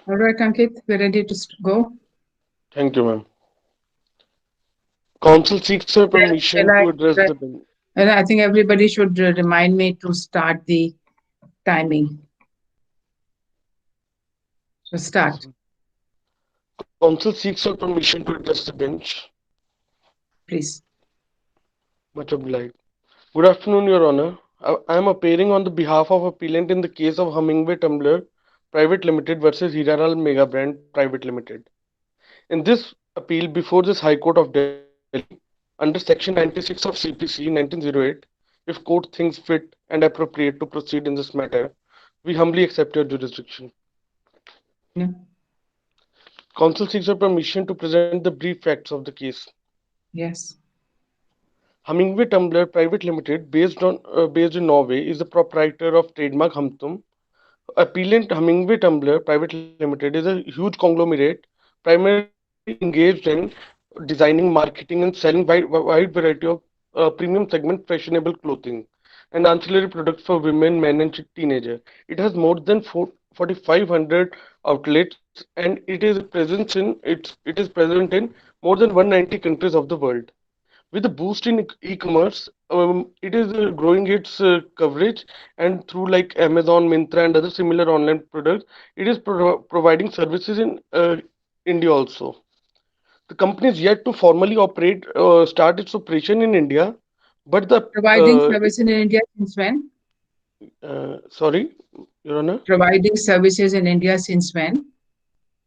All right, Ankit, we're ready to go. Thank you, ma'am. Council seeks your Shall, permission shall I? to address Shall the bill. And I think everybody should remind me to start the timing. So Yes, start, ma'am. Council seeks your permission to address the bench. please. Much obliged. Good afternoon, Your Honor. I am appearing on the behalf of appellant in the case of Hummingway Tumbler Private Limited versus Hiranal Mega Brand Private Limited. In this appeal before this High Court of Delhi, under Section 96 of CPC 1908, if court thinks fit and appropriate to proceed in this matter, we humbly accept your jurisdiction. Yeah. Counsel seeks your permission to present the brief facts of the case. Yes. Hummingway Tumbler Private Limited, based in Norway, is the proprietor of trademark Humtum. Appellant Hummingway Tumbler Private Limited is a huge conglomerate primarily engaged in designing, marketing, and selling wide variety of premium segment fashionable clothing and ancillary products for women, men, and teenagers. It has more than 4,500 outlets, and it is present in more than 190 countries of the world. With the boost in e-commerce, it is growing its coverage, and through like Amazon, Myntra, and other similar online products, it is providing services in India also. The company is yet to formally start its operation in India, but Providing services in India since when? sorry, Your Honor. Providing services in India since when?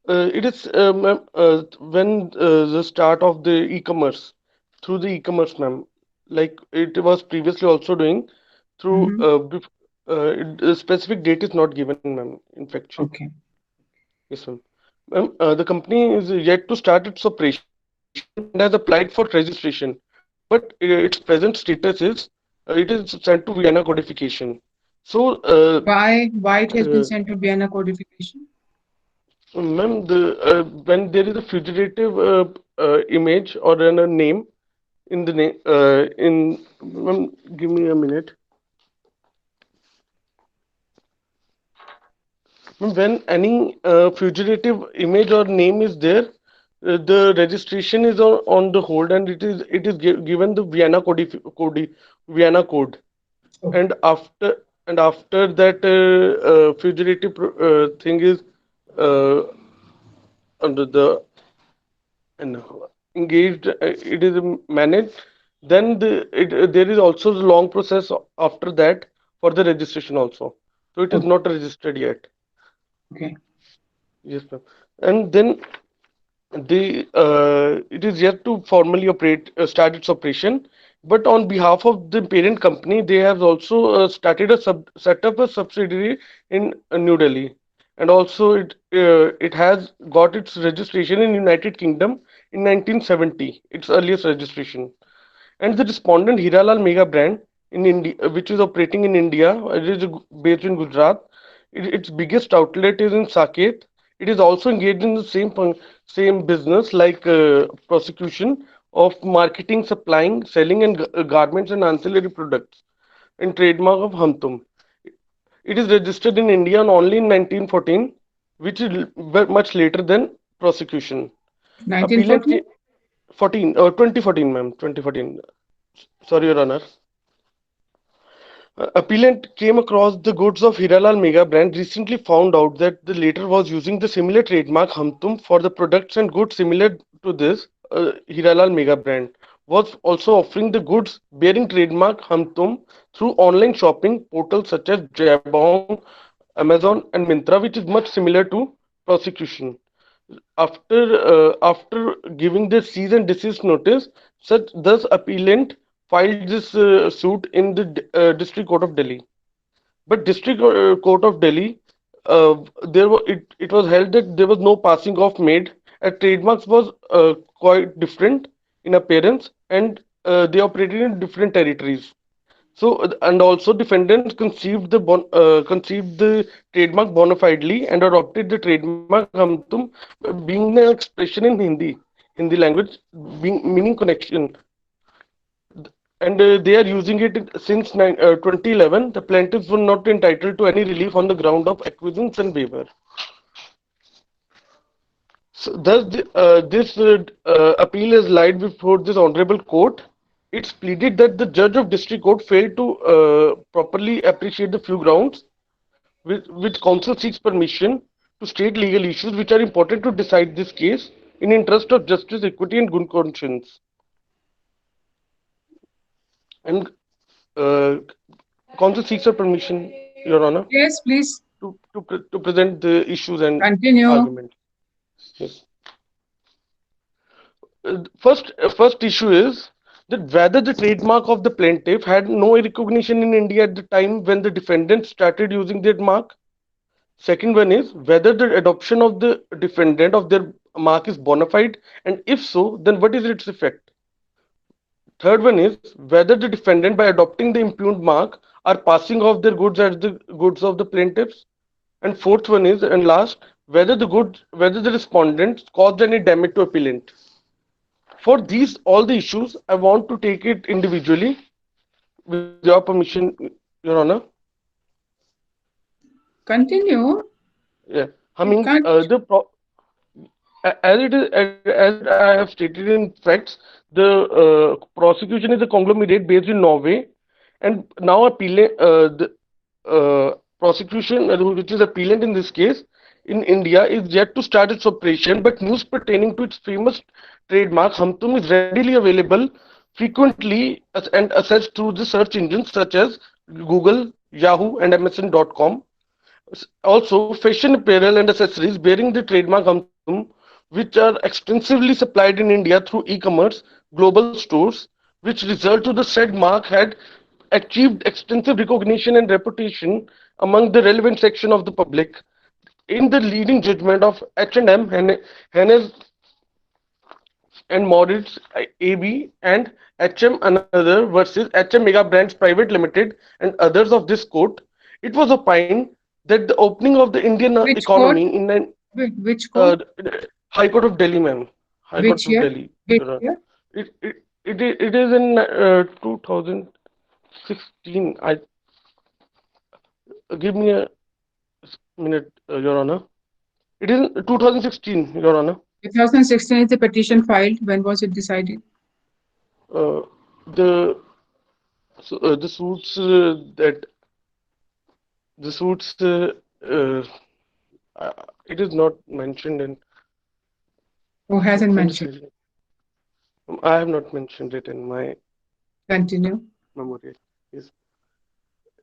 It is when the start of the e-commerce through the e-commerce, ma'am. Like it was previously also doing through Hmm. the specific date is not given, ma'am. In fact, Okay. yes, ma'am. Ma'am, the company is yet to start its operation and has applied for registration, but its present status is it is sent to Vienna codification. So, Why it has uh, been sent to Vienna codification? ma'am, when there is a fugitive image or a name in the name in ma'am, give me a minute. Ma'am, when any fugitive image or name is there, the registration is on the hold, and given the Vienna code, Okay. and after that fugitive thing is uh, under the and engaged, it is managed, then there is also the long process after that for the registration also, so it is Okay. not registered yet. Okay. Yes, ma'am. And then it is yet to formally start its operation, but on behalf of the parent company they have also set up a subsidiary in New Delhi, and also it has got its registration in United Kingdom in 1970, its earliest registration. And the respondent Hiralal Mega Brand in India, which is operating in India, it is based in Gujarat. Its biggest outlet is in Saket. It is also engaged in the same business like prosecution of marketing, supplying, selling, and garments and ancillary products and trademark of Hamtum. It is registered in India only in 1914, which is much later than prosecution. Appellant 1914? 14 or 2014, ma'am, 2014. Sorry, Your Honor. Appellant came across the goods of Hiralal Mega Brand, recently found out that the latter was using the similar trademark Humtum for the products and goods similar to this. Hiralal Mega Brand was also offering the goods bearing trademark Humtum through online shopping portals such as Jabong, Amazon, and Myntra, which is much similar to prosecution. After giving the cease and desist notice, such thus appellant filed this suit in the District Court of Delhi. But District Court of Delhi, it was held that there was no passing off made, and trademarks was quite different in appearance, and they operated in different territories. So, and also defendants conceived the trademark bona fidely and adopted the trademark Humtum, being an expression in Hindi language, meaning connection, and they are using it since 2011. The plaintiffs were not entitled to any relief on the ground of acquiescence and waiver. So thus, this appeal is laid before this honorable court. It's pleaded that the judge of district court failed to properly appreciate the few grounds which counsel seeks permission to state legal issues which are important to decide this case in interest of justice, equity, and good conscience. And uh, counsel seeks a permission, Your Honor, Yes, please to present the issues and continue. argument. Yes. First issue is that whether the trademark of the plaintiff had no recognition in India at the time when the defendant started using that mark. Second one is whether the adoption of the defendant of their mark is bona fide, and if so, then what is its effect? Third one is whether the defendant, by adopting the impugned mark, are passing off their goods as the goods of the plaintiffs. And fourth one is, and last, whether the respondent caused any damage to appellant. For these all the issues, I want to take it individually, with your permission, Your Honor. Continue. Yeah, I You mean, can't. as it is, as I have stated in facts, the prosecution is a conglomerate based in Norway, and now the prosecution, which is appellant in this case, in India, is yet to start its operation. But news pertaining to its famous trademark Hamtum is readily available frequently and accessed through the search engines such as Google, Yahoo, and MSN.com. Also, fashion apparel and accessories bearing the trademark Hamtum, which are extensively supplied in India through e-commerce global stores, which result to the said mark had achieved extensive recognition and reputation among the relevant section of the public. In the leading judgment of H&M, Hennes and Moritz AB and HM another versus HM Mega Brands Private Limited and others of this court, it was opined that the opening of the Indian Which court? economy in an Which uh, court? High Court of Delhi, ma'am. High Court Which of year? Delhi. Which Your Honor. year? It is in 2016. I give me a minute, Your Honor. It is in 2016, Your Honor. 2016 is the petition filed. When was it decided? Uh, the the suits that the suits uh, it is not mentioned in. Who hasn't In the mentioned? decision. I have not mentioned it in my Continue. memory. Yes.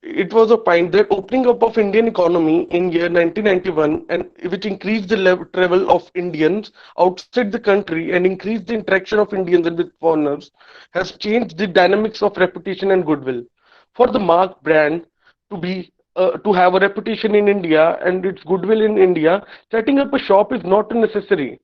It was opined that opening up of Indian economy in year 1991 and which increased the travel of Indians outside the country and increased the interaction of Indians and with foreigners has changed the dynamics of reputation and goodwill. For the mark brand to have a reputation in India and its goodwill in India, setting up a shop is not necessary.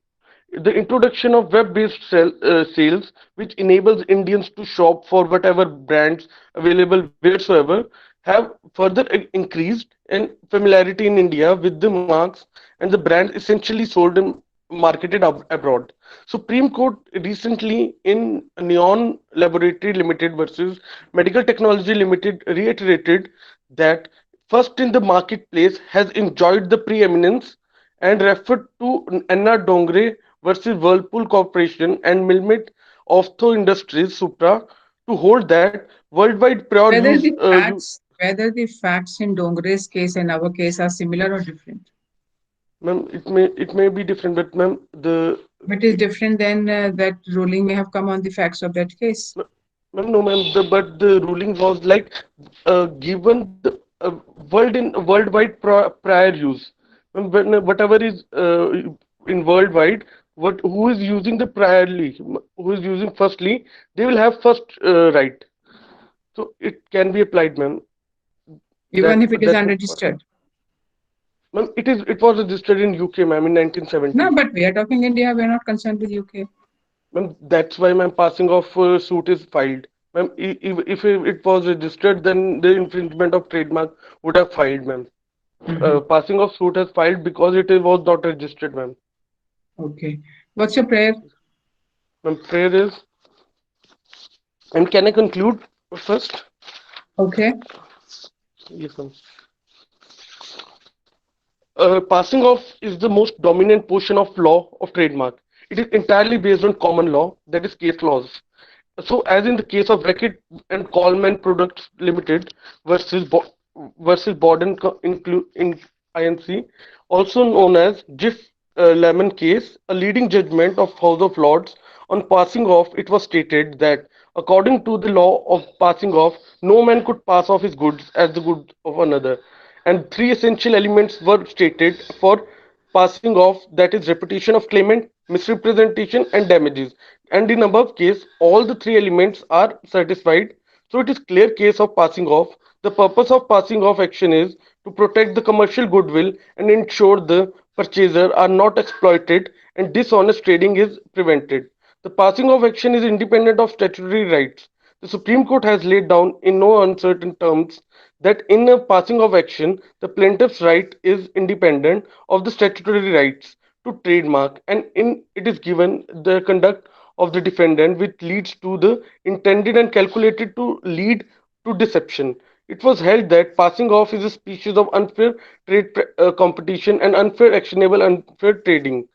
The introduction of sales, which enables Indians to shop for whatever brands available wheresoever, have further increased in familiarity in India with the marks and the brand essentially sold and marketed abroad. Supreme Court recently in Neon Laboratory Limited versus Medical Technology Limited reiterated that first in the marketplace has enjoyed the preeminence and referred to Anna Dongre versus Whirlpool Corporation and Milmet Ophtho Industries Supra to hold that worldwide prior Whether use. the facts in Dongre's case and our case are similar or different. Ma'am, it may be different, but ma'am, But it's different than that ruling may have come on the facts of that case. ma'am, no, ma'am, but the ruling was like given the worldwide prior use. Ma'am, whatever is in worldwide, what who is using the priorly, who is using firstly, they will have first right. So it can be applied, ma'am. Even if it is That was what. unregistered. Ma'am, it was registered in UK, ma'am, in No, 1970. but we are talking India. We are not concerned with UK. Ma'am, that's why ma'am passing of suit is filed. Ma'am, if it was registered, then the infringement of trademark would have filed, ma'am. Mhm. Passing of suit has filed because was not registered, ma'am. Okay. What's your prayer? Ma'am, prayer is, and can I conclude first? Okay. Yes, ma'am. Passing off is the most dominant portion of law of trademark. It is entirely based on common law, that is case laws. So, as in the case of Reckitt and Coleman Products Limited versus Borden in INC, also known as Jiff Lemon case, a leading judgment of House of Lords on passing off, it was stated that according to the law of passing off, no man could pass off his goods as the goods of another. And three essential elements were stated for passing off, that is reputation of claimant, misrepresentation and damages. And in above case, all the three elements are satisfied. So it is clear case of passing off. The purpose of passing off action is to protect the commercial goodwill and ensure the purchaser are not exploited and dishonest trading is prevented. The passing of action is independent of statutory rights. The Supreme Court has laid down in no uncertain terms that in a passing of action, the plaintiff's right is independent of the statutory rights to trademark, and in it is given the conduct of the defendant which leads to the intended and calculated to lead to deception. It was held that passing off is a species of unfair competition and unfair actionable unfair trading.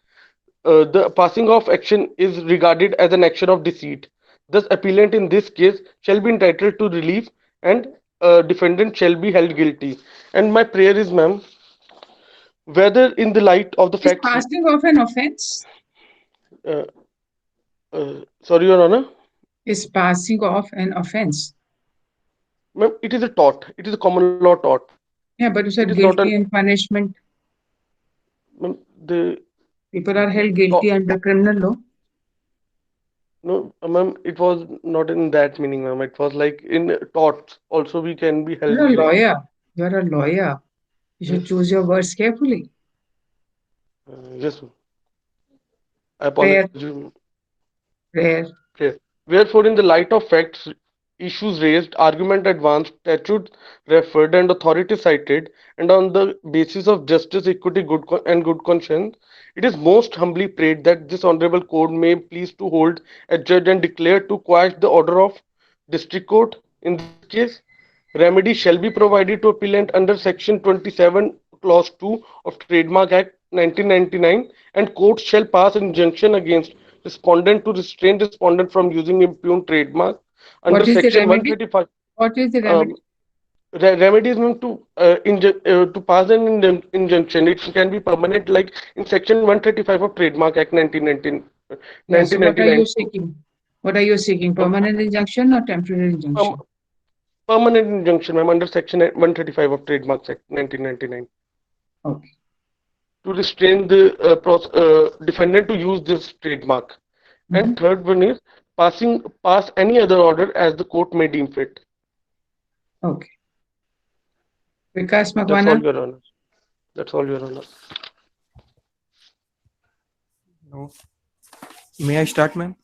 The passing off action is regarded as an action of deceit. Thus, appellant in this case shall be entitled to relief and defendant shall be held guilty. And my prayer is, ma'am, whether in the light of the Is facts, passing off an offense? uh, sorry, Your Honor, Is passing off an offense? ma'am, it is a tort. It is a common law tort. Yeah, but you It said is not an, guilty and punishment. ma'am, the People are held tort. guilty under criminal law. No, ma'am, it was not in that meaning, ma'am. It was like in torts also we can be held You're a like, lawyer. You're a lawyer. You should yes, choose your words carefully. yes, ma'am. I Prayer, apologize. prayer. Yes. Wherefore, in the light of facts, issues raised, argument advanced, statutes referred, and authority cited, and on the basis of justice, equity, and good conscience, it is most humbly prayed that this honorable court may please to hold, adjudge, and declare to quash the order of district court. In this case, remedy shall be provided to appellant under section 27, clause 2 of Trademark Act 1999, and courts shall pass injunction against respondent to restrain respondent from using impugned trademark under What is the section remedy? 135. What is the um, remedy? Remedies meant to pass an injunction. It can be permanent, like in section 135 of Trademark Act 1919, Yeah, so what are you 1999. seeking? What are you seeking? Um, Permanent injunction or temporary um, injunction? Permanent injunction, ma'am, under section 135 of Trademark Act 1999, Okay. to restrain the defendant to use this trademark. And Mhm. third one is pass any other order as the court may deem fit. Okay. Vikas That's all, Makwana? Your Honor. That's all, Your Honor. No. May I start, ma'am?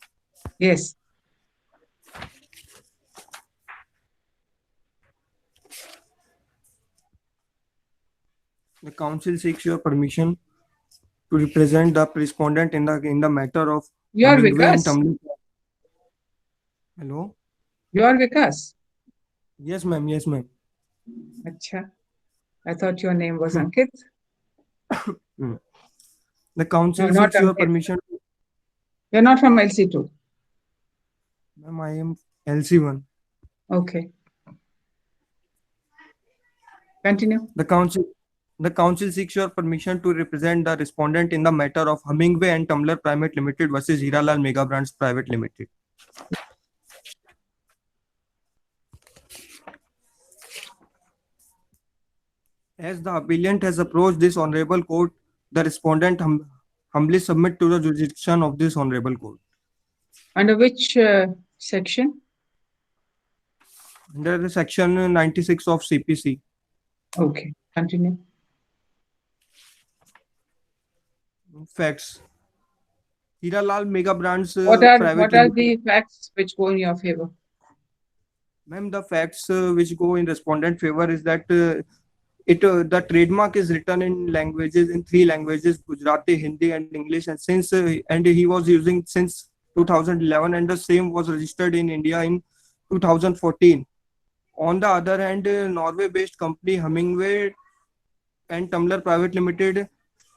Yes. The council seeks your permission to represent the respondent in the matter of You're Hemingway and Vikas. Tumbling. Hello? You're Vikas. Yes, ma'am. Yes, ma'am. Acha. I thought your name was Ankit. The council No, not seeks your Ankit. permission. You're not from LC2. Ma'am, I am LC1. Okay. Continue. The council seeks your permission to represent the respondent in the matter of Hemingway and Tumbler Private Limited versus Hiralal Mega Brands Private Limited. As the appellant has approached this honorable court, the respondent humbly submit to the jurisdiction of this honorable court. Under which section? Under the section 96 of CPC. Okay. Continue. Facts. Hiralal Mega Brands What are Private the facts which go in your favor? Ma'am, the facts which go in respondent favor is that the trademark is written in three languages: Gujarati, Hindi, and English. And since and he was using since 2011, and the same was registered in India in 2014. On the other hand, Norway-based company Hemingway and Tumblr Private Limited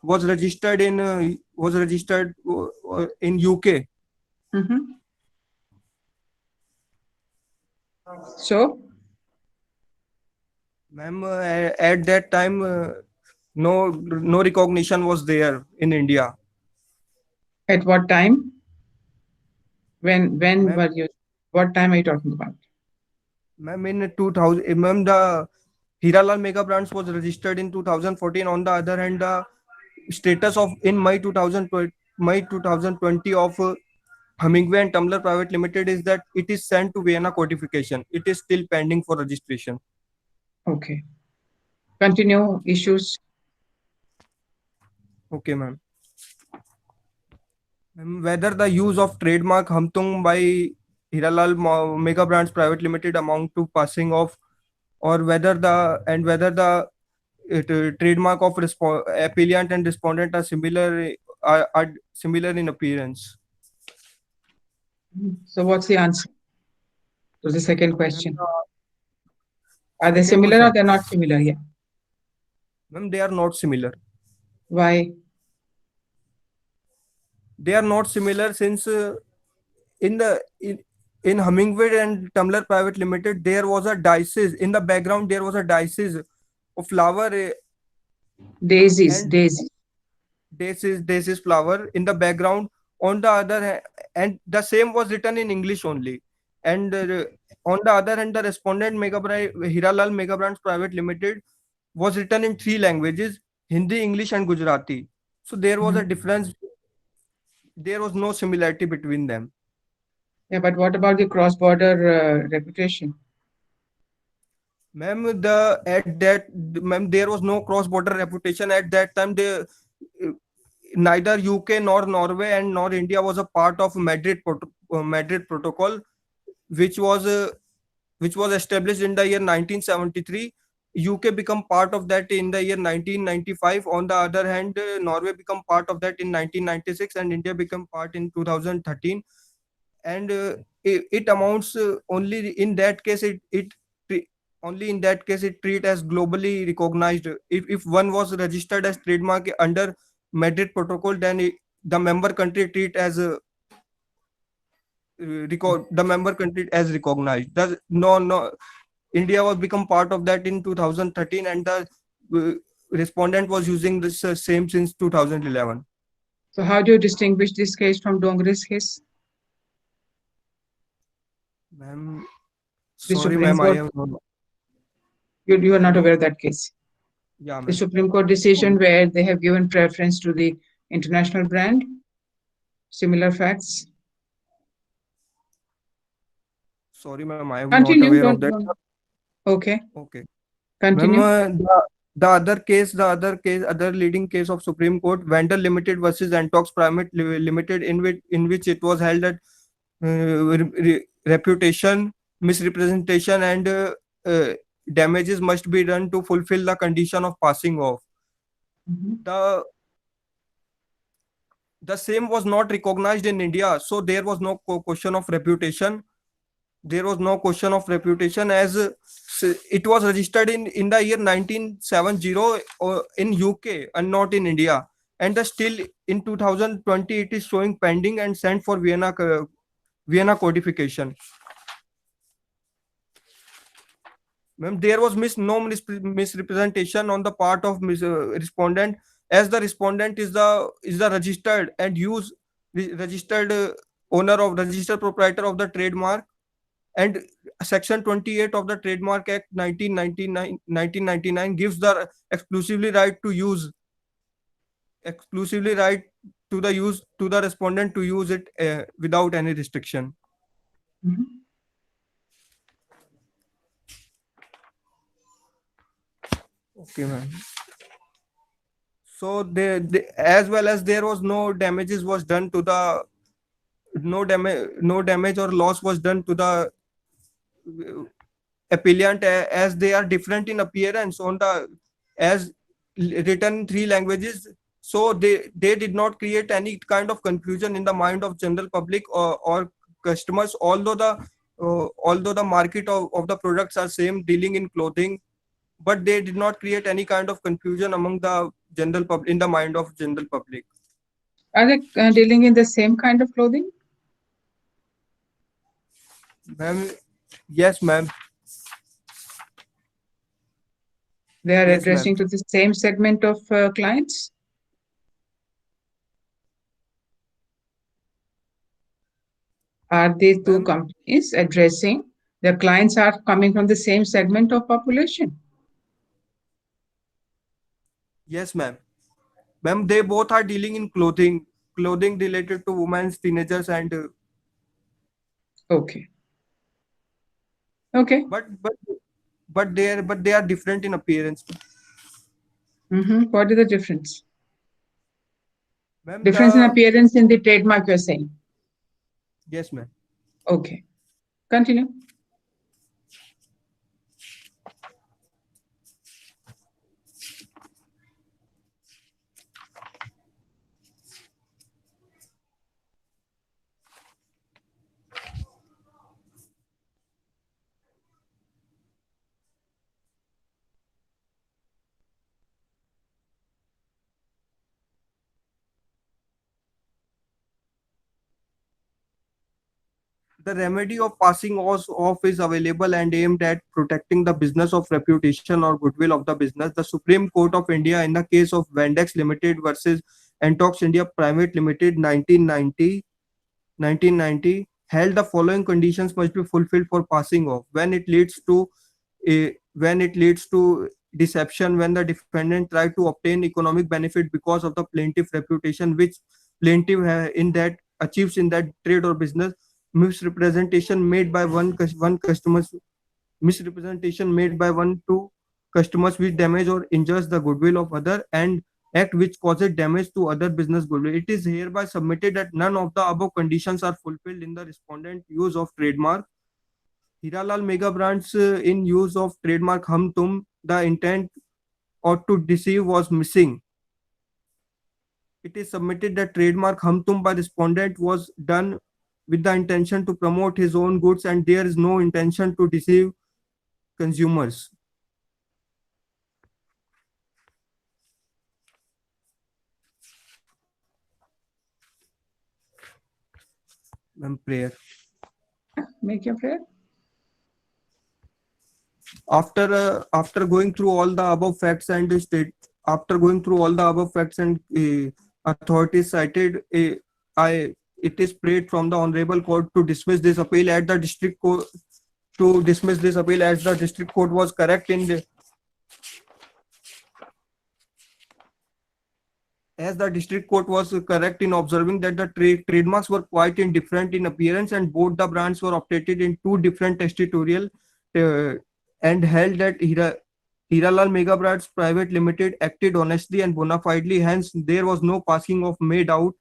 was registered in UK. Mhm. So, Ma'am, at that time, no recognition was there in India. at what time? When Ma'am, were you? What time are you talking about? ma'am, in 2000, ma'am, the Hiralal Mega Brands was registered in 2014. On the other hand, the status of in May 2020 of Hemingway and Tumblr Private Limited is that it is sent to Vienna codification. It is still pending for registration. Okay. Continue issues. Okay, ma'am. Whether the use of trademark Hamtung by Hiralal Mega Brands Private Limited amount to passing off, or whether the trademark of appellant and respondent are similar in appearance. So, what's the answer to the second Ma'am, question? the Are they second similar or question, they're not similar? Yeah. ma'am, they are not similar. Why? They are not similar since in the in Hummingbird and Tumblr Private Limited there was a dices in the background. There was a dices of flower Daisies, and daisies. this is flower in the background. On the other hand, and the same was written in English only. And on the other hand, the respondent Hiralal Mega Brands Private Limited was written in three languages: Hindi, English, and Gujarati. So there was a Mhm. difference. There was no similarity between them. Yeah, but what about the cross-border reputation? Ma'am, there was no cross-border reputation at that time. Neither UK nor Norway and nor India was a part of Madrid Protocol, which was uh, which was established in the year 1973. UK become part of that in the year 1995. On the other hand, Norway become part of that in 1996, and India become part in 2013. And it amounts only in that case tre- only in that case it treat as globally recognized. If one was registered as trademark under Madrid Protocol, then the member country treat as the member country as recognized. Does no India was become part of that in 2013, and the uh, respondent was using this same since 2011. So, how do you distinguish this case from Dongre's case? Ma'am, The sorry, Supreme ma'am, I Court, am not. you are not aware of that case. Yeah, The ma'am. Supreme Court decision where they have given preference to the international brand, similar facts. Sorry, ma'am, I am not Continue. aware of that. Okay, Okay. Ma'am, continue. other leading case of Supreme Court, Vendor Limited versus Antox Private Limited, in which it was held that reputation, misrepresentation, and uh, damages must be done to fulfill the condition of passing off. Mhm. The same was not recognized in India, so there was no question of reputation. There was no question of reputation as it was registered in the year 1970 in UK and not in India. And still in 2020 it is showing pending and sent for Vienna codification. Ma'am, there was misrepresentation on the part of respondent, as the respondent is the registered and registered owner of registered proprietor of the trademark, and section 28 of the Trademark Act 1999 gives the exclusively right to the respondent to use it without any restriction. Mhm. Okay, ma'am. So as well as there was no damages was done to the no damage or loss was done to the appellant, as they are different in appearance on the as written in three languages. So they did not create any kind of confusion in the mind of general public or customers, although the market of the products are same, dealing in clothing. but they did not create any kind of confusion among the general public, in the mind of general public. Are they dealing in the same kind of clothing? Ma'am, yes, ma'am. They are Yes, ma'am. addressing to the same segment of clients? Are these two Ma'am, companies addressing their clients are coming from the same segment of population? yes, ma'am. Ma'am, they both are dealing in clothing related to women's, teenagers, and Okay. Okay. but they are different in appearance. What is the difference? Ma'am, Difference in appearance in the trademark you're saying? yes, ma'am. Okay. Continue. The remedy of passing off is available and aimed at protecting the business of reputation or goodwill of the business. The Supreme Court of India, in the case of Vendex Limited versus Antox India Private Limited, 1990, held the following conditions must be fulfilled for passing off: when it leads to deception, when the defendant tried to obtain economic benefit because of the plaintiff reputation which plaintiff in that achieves in that trade or business, misrepresentation made by one to customers which damage or injures the goodwill of other, and act which causes damage to other business goodwill. It is hereby submitted that none of the above conditions are fulfilled in the respondent use of trademark Hiralal Mega Brands in use of trademark Hum Tum. The intent or to deceive was missing. It is submitted that trademark Hum Tum by respondent was done with the intention to promote his own goods and there is no intention to deceive consumers. Prayer. Make your prayer. After going through all the above facts and authorities cited, it is prayed from the honorable court to dismiss this appeal at the district court as the district court was correct in observing that the trademarks were quite indifferent in appearance and both the brands were operated in two different territorial and held that Hiralal Mega Brands Private Limited acted honestly and bona fidely, hence there was no passing off made out.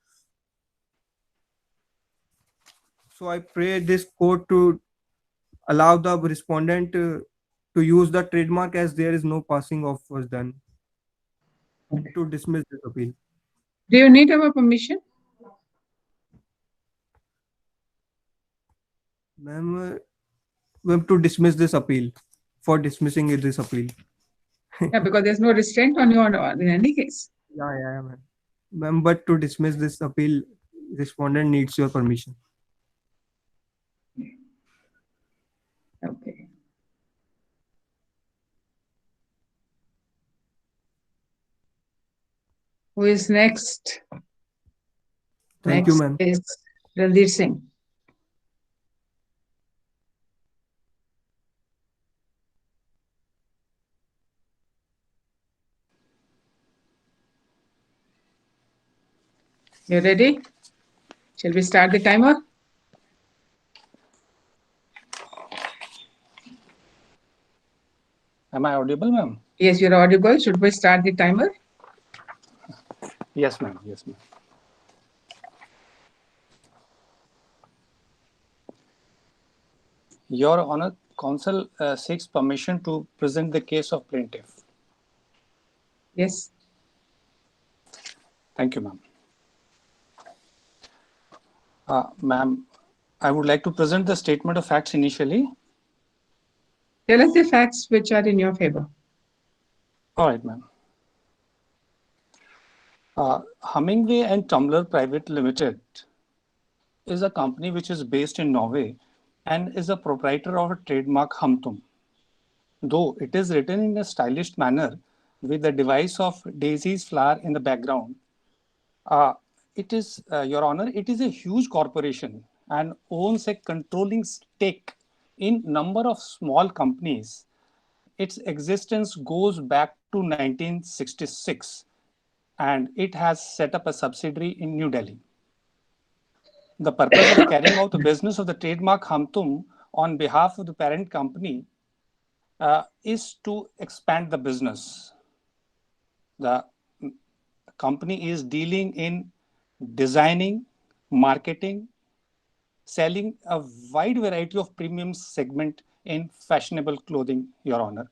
So I pray this court to allow the respondent to use the trademark as there is no passing off was done. To dismiss this appeal. Do you need our permission? Ma'am, we have to dismiss this appeal. For dismissing this appeal. Yeah, because there's no restraint on you in any case. Yeah, ma'am. But to dismiss this appeal, respondent needs your permission. Okay. Who is next? Thank you, ma'am. Is Ranveer Singh. You ready? Shall we start the timer? Am I audible, ma'am? Yes, you're audible. Should we start the timer? Yes, ma'am. Yes, ma'am. Your Honor, counsel seeks permission to present the case of plaintiff. Yes. Thank you, ma'am. Ma'am, I would like to present the statement of facts initially. Tell us the facts which are in your favor. All right, ma'am. Hummingway and Tumblr Private Limited is a company which is based in Norway and is a proprietor of a trademark Humtum. Though it is written in a stylish manner with the device of Daisy's flower in the background, it is, Your Honor, it is a huge corporation and owns a controlling stake in number of small companies. Its existence goes back to 1966, and it has set up a subsidiary in New Delhi. The purpose of carrying out the business of the trademark Humtum on behalf of the parent company is to expand the business. The company is dealing in designing, marketing, selling a wide variety of premium segment in fashionable clothing, Your Honor.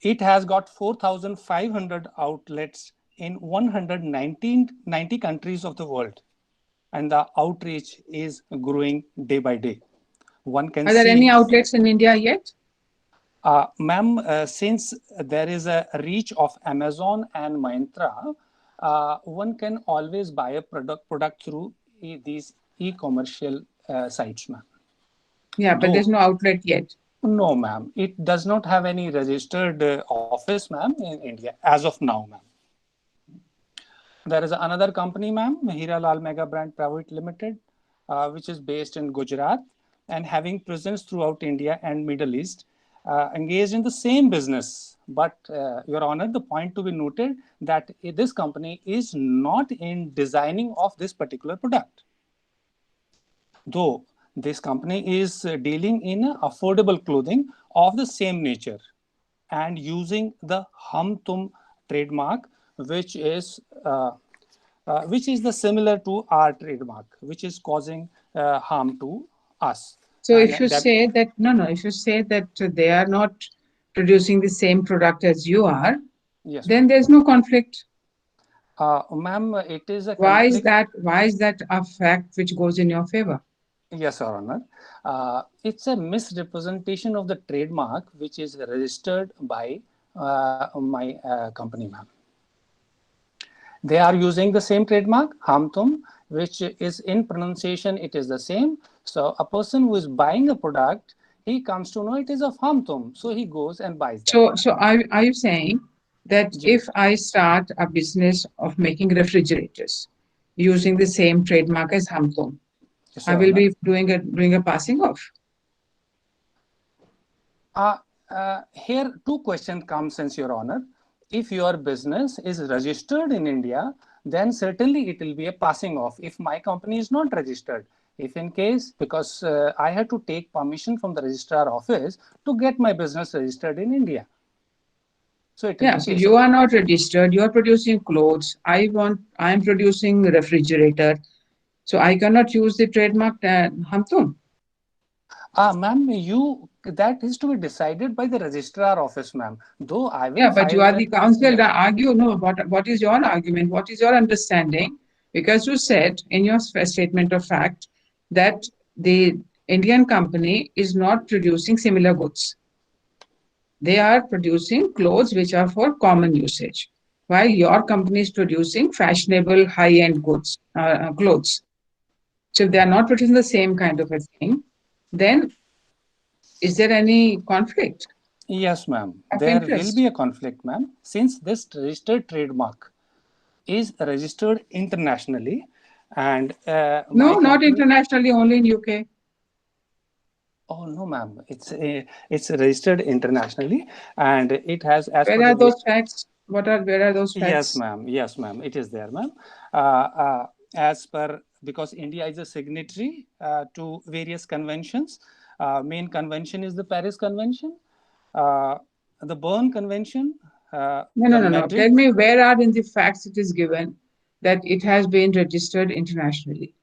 It has got 4,500 outlets in 190 countries of the world, and the outreach is growing day by day. One can Are there see, any outlets in India yet? ma'am, since there is a reach of Amazon and Myntra, one can always buy a product through these e-commercial sites, ma'am. Yeah, but there's no outlet yet. No, ma'am. It does not have any registered office, ma'am, in India as of now, ma'am. There is another company, ma'am, Hira Lal Mega Brand Private Limited, which is based in Gujarat and having presence throughout India and Middle East, engaged in the same business. But, Your Honor, the point to be noted that this company is not in designing of this particular product. Though this company is dealing in affordable clothing of the same nature and using the Humtum trademark, which is the similar to our trademark, which is causing harm to us. So And if you say that, if you say that they are not producing the same product as you are, yes, then there's no conflict. ma'am, it is a Why is conflict. why is that a fact which goes in your favor? Yes, Your Honor. It's a misrepresentation of the trademark which is registered by my company, ma'am. They are using the same trademark, Humtum, which is in pronunciation, it is the same. So a person who is buying a product, he comes to know it is of Humtum. So he goes and buys that. So are you saying that Ji. if I start a business of making refrigerators using the same trademark as Humtum, Yes, I Your will Honor. be doing a passing off? Here, two questions come, since Your Honor. If your business is registered in India, then certainly it will be a passing off. If my company is not registered, if in case, because I had to take permission from the registrar office to get my business registered in India. So it will Yeah, be so case you of- are not registered, you are producing clothes. I am producing refrigerator. So I cannot use the trademark Humtum. Ma'am, that is to be decided by the registrar office, ma'am. Though I will Yeah, but you file are that. the counsel Yes. that argue. No, what is your argument? What is your understanding? Because you said in your statement of fact that the Indian company is not producing similar goods. They are producing clothes which are for common usage, while your company is producing fashionable high-end goods, clothes. So if they are not producing the same kind of a thing, then is there any conflict Yes, ma'am. of There will interest? be a conflict, ma'am, since this registered trademark is registered internationally, and my No, not company. internationally, only in UK. Oh no, ma'am. It's registered internationally, and it has, as per Where the are those facts? Where are those Yes, facts? ma'am. Yes, ma'am. It is there, ma'am. As per, because India is a signatory to various conventions. Main convention is the Paris Convention, the Berne Convention, the No. Tell Madrid. me where are in the facts it is given that it has been registered internationally.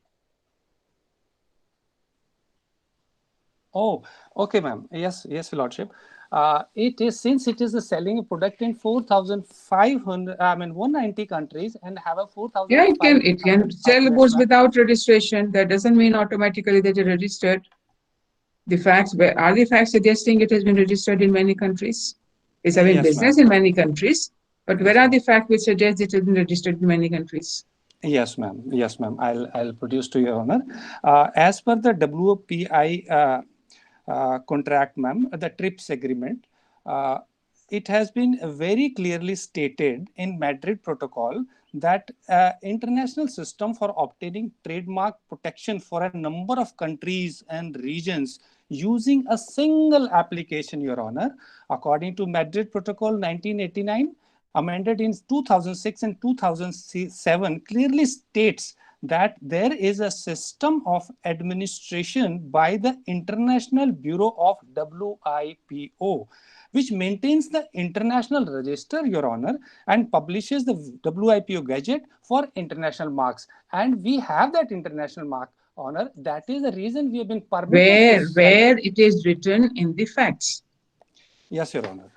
Oh, okay, ma'am. Yes, yes, Your Lordship. It is, since it is selling a product in 4,500, 190 countries and have a Yeah, it 4,500 can sell outlets, goods ma'am. without registration. That doesn't mean automatically that you're registered. The facts, where are the facts suggesting it has been registered in many countries? It's having Yes, business ma'am. in many countries, but where Yes, are ma'am. the facts which suggest it has been registered in many countries? Yes, ma'am. Yes, ma'am. I'll produce to Your Honor. As per the WPI contract, ma'am, the TRIPS agreement, uh, it has been very clearly stated in Madrid Protocol that international system for obtaining trademark protection for a number of countries and regions using a single application, Your Honor, according to Madrid Protocol 1989, amended in 2006 and 2007, clearly states that there is a system of administration by the International Bureau of WIPO, which maintains the international register, Your Honor, and publishes the WIPO Gazette for international marks. And we have that international mark, Honor. That is the reason we have been permitted to sell. Where it is written in the facts. Yes, Your Honor.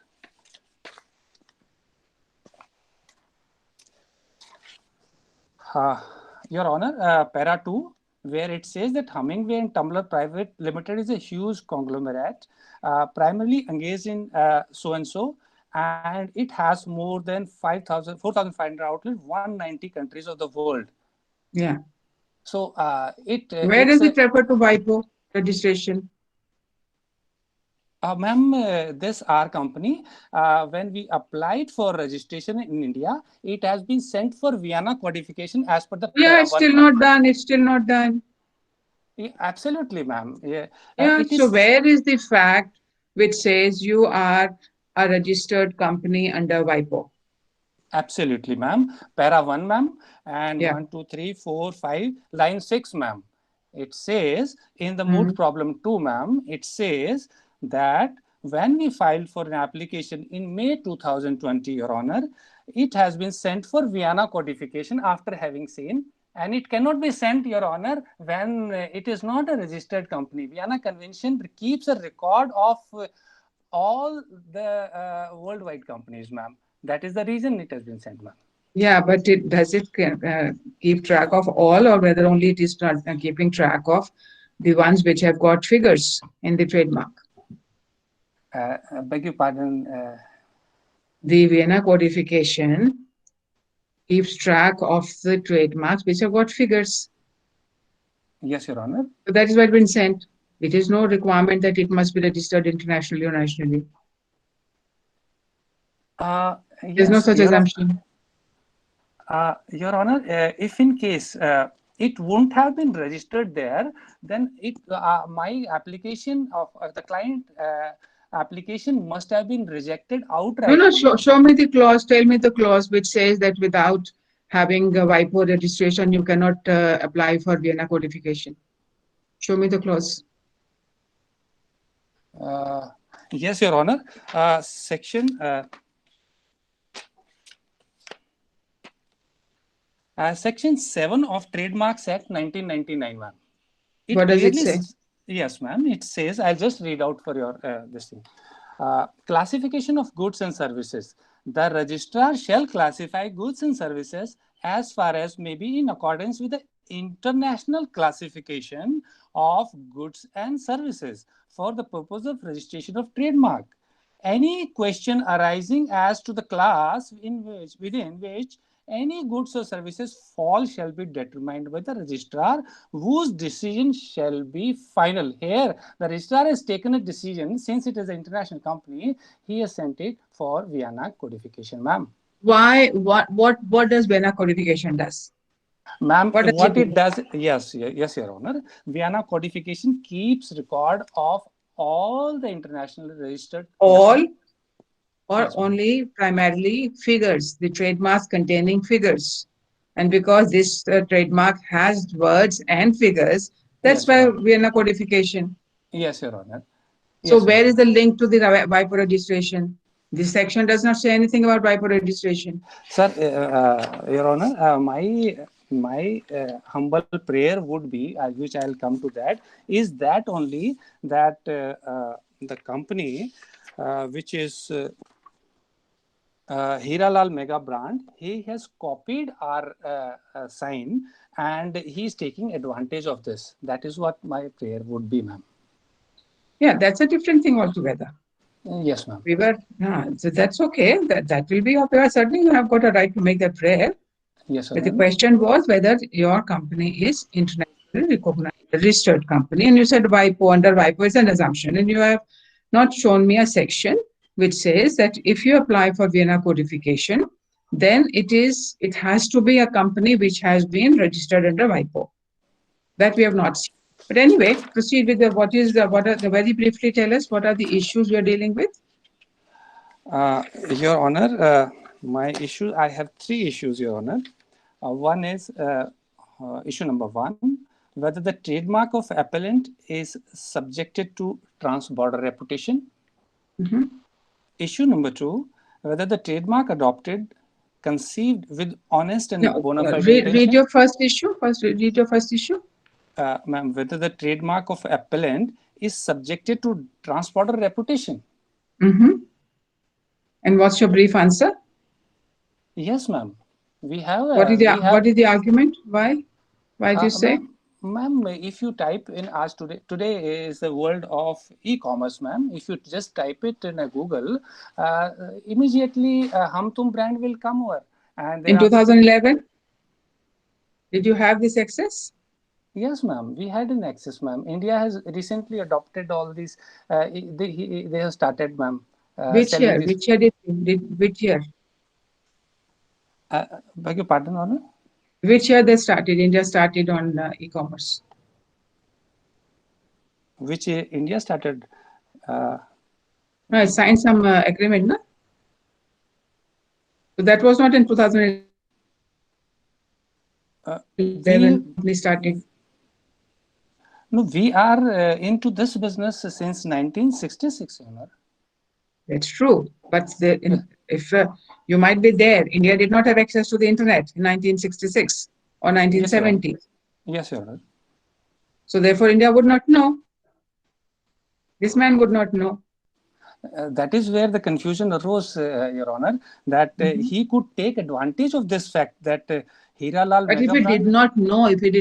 Your Honor, para 2, where it says that Hummingway and Tumblr Private Limited is a huge conglomerate, primarily engaged in so and so, and it has more than 4,500 outlets, 190 countries of the world. Yeah. So Where does it refer to WIPO registration? Ma'am, this our company, when we applied for registration in India, it has been sent for Vienna codification as per the Yeah, para it's 1, still ma'am. not done. It's still not done. Yeah, absolutely, ma'am. Yeah, Yeah, it so is where is the fact which says you are a registered company under WIPO? absolutely, ma'am. Para 1, ma'am, and Yeah. 1, 2, 3, 4, 5, line 6, ma'am. It says in the moot Mhm. problem 2, ma'am, it says that when we filed for an application in May 2020, Your Honor, it has been sent for Vienna codification after having seen, and it cannot be sent, Your Honor, when it is not a registered company. Vienna Convention keeps a record of all the worldwide companies, ma'am. That is the reason it has been sent, ma'am. Yeah, but does it keep track of all, or whether only it is not keeping track of the ones which have got figures in the trademark? Beg your pardon. The Vienna codification keeps track of the trademarks which have got figures. Yes, Your Honor. So that is why it's been sent. It is no requirement that it must be registered internationally or nationally. There's no Yes, such assumption. Your Honor, if in case it won't have been registered there, then my application of the client application must have been rejected No, no, outrightly. show me the clause. Tell me the clause which says that without having a WIPO registration, you cannot apply for Vienna codification. Show me the clause. Yes, Your Honor. Section Section 7 of Trademarks Act 1999, ma'am. What does it say? Yes, ma'am. It says, I'll just read out for your this thing. Classification of goods and services. The registrar shall classify goods and services as far as may be in accordance with the international classification of goods and services for the purpose of registration of trademark. Any question arising as to the class within which any goods or services fall shall be determined by the registrar, whose decision shall be final. Here, the registrar has taken a decision. Since it is an international company, he has sent it for Vienna codification, ma'am. Why? What does Vienna codification does? Ma'am, What does what it it does, yes, Your Honor. Vienna codification keeps record of all the international registered. all Yes, or yes, only primarily figures, the trademarks containing figures? And because this trademark has words and figures, that's yes, Your why Honor. Vienna codification. Yes, Your Honor. So Yes, Your where is Honor. the link to the WIPO registration? This section does not say anything about WIPO registration. Sir, Your Honor, my humble prayer would be, which I'll come to that, is that only that the company, which is Hiralal Mega Brand, he has copied our sign and he is taking advantage of this. That is what my prayer would be, ma'am. Yeah, that's a different thing altogether. Yes, ma'am. So that's okay. That will be your prayer. Certainly, you have got a right to make that prayer. Yes, But the Your Honor. question was whether your company is internationally recognized, registered company, and you said WIPO. Under WIPO is an assumption, and you have not shown me a section which says that if you apply for Vienna codification, then it has to be a company which has been registered under WIPO. That we have not seen. But anyway, proceed with very briefly tell us what are the issues you are dealing with? Your Honor, my issue, I have three issues, Your Honor. One is issue number one, whether the trademark of appellant is subjected to trans-border reputation. Mhm. Issue number two, whether the trademark adopted conceived with honest and No, bona fide read intention. your first issue. First, read your first issue. Ma'am, whether the trademark of appellant is subjected to trans-border reputation. Mm-hmm. And what's your brief answer? Yes, ma'am. We have. What is the argument? Why? Why do you say? Ma'am, if you type in as today is the world of e-commerce, ma'am. If you just type it in a Google, immediately Hum Tum brand will come over. And In there are 2011, did you have this access? yes, ma'am. We had an access, ma'am. India has recently adopted all these. They have started, ma'am, Which selling year? this. Which year which year? Beg your pardon, Honor. Which year they started? India started on e-commerce. Which India started. No, signed some agreement, no? So that was not in 2011. We started. No, we are into this business since 1966, Honor. That's true. But if you might be there, India did not have access to the internet in 1966 or 1970. Yes, Your Honor. So therefore, India would not know. This man would not know. That is where the confusion arose, Your Honor, that he could take advantage of this fact that Hira Lal But Mega if he brand. did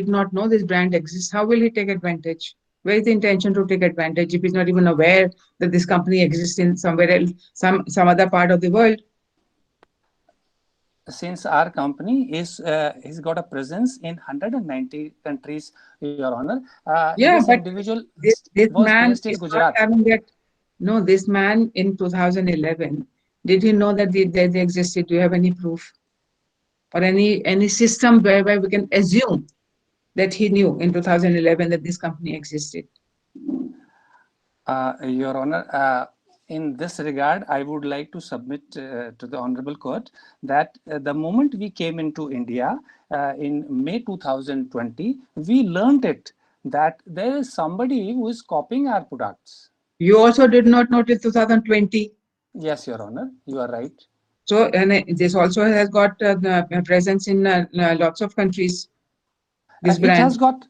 not know this brand exists, how will he take advantage? Where is the intention to take advantage if he's not even aware that this company exists in somewhere else, some other part of the world? Since our company he's got a presence in 190 countries, Your Honor. Yeah, this but individual this was man based in is not Gujarat. having that. No, this man in 2011, did he know that they existed? Do you have any proof or any system whereby we can assume that he knew in 2011 that this company existed? Your Honor, in this regard, I would like to submit to the Honorable Court that the moment we came into India in May 2020, we learned it that there is somebody who is copying our products. You also did not notice 2020. Yes, Your Honor, you are right. So, and this also has got presence in lots of countries. This It brand. has got,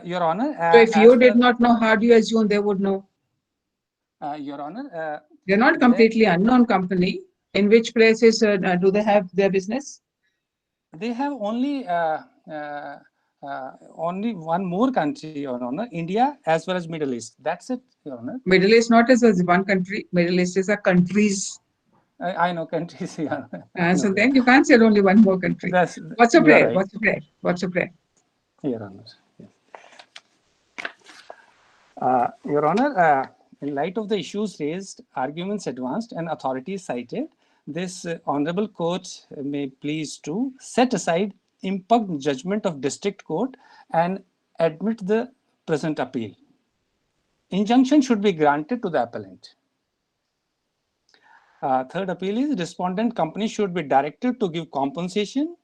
Your Honor. So, if you did not know, how do you assume they would know? Your Honor, they're not completely unknown company. In which places do they have their business? They have only one more country, Your Honor, India as well as Middle East. That's it, Your Honor. Middle East not as one country. Middle East is a countries. I know countries. Yeah. So then you can't say only one more country. What's your prayer? Right. What's your prayer? What's your prayer? Your Honor. Yes. Your Honor, in light of the issues raised, arguments advanced, and authorities cited, this Honorable Court may please to set aside impugned judgment of District Court and admit the present appeal. Injunction should be granted to the appellant. Third appeal is respondent company should be directed to give compensation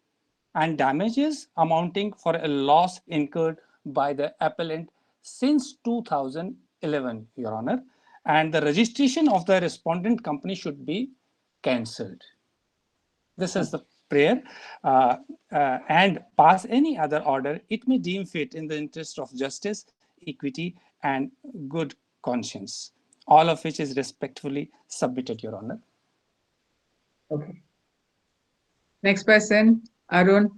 and damages amounting for a loss incurred by the appellant since 2011, Your Honor, and the registration of the respondent company should be cancelled. This is the prayer, and pass any other order it may deem fit in the interest of justice, equity, and good conscience, all of which is respectfully submitted, Your Honor. Okay. Next person, Arun.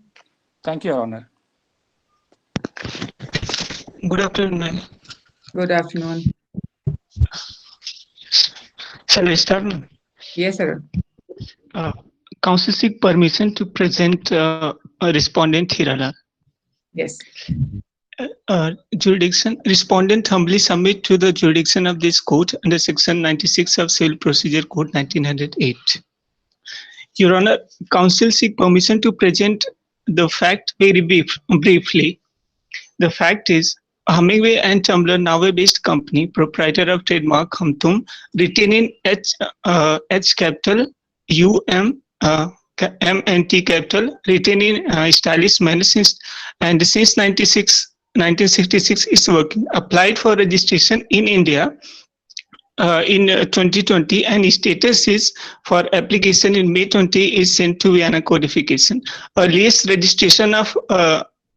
Thank you, Your Honor. Good afternoon, ma'am. Good afternoon. Shall I start now? Yes, sir. Uh, Council seek permission to present a respondent Hirala. Yes. Jurisdiction. Respondent humbly submit to the jurisdiction of this court under Section 96 of Civil Procedure Code 1908. Your Honor, Council seek permission to present the fact very briefly. The fact is, Hummingway and Tumbler Norway-based company, proprietor of trademark Humtum, written in H capital UM MNT capital, written in stylish manner since 1966 is working. Applied for registration in India in 2020, and status is for application in May 20 is sent to Vienna codification. Earliest registration of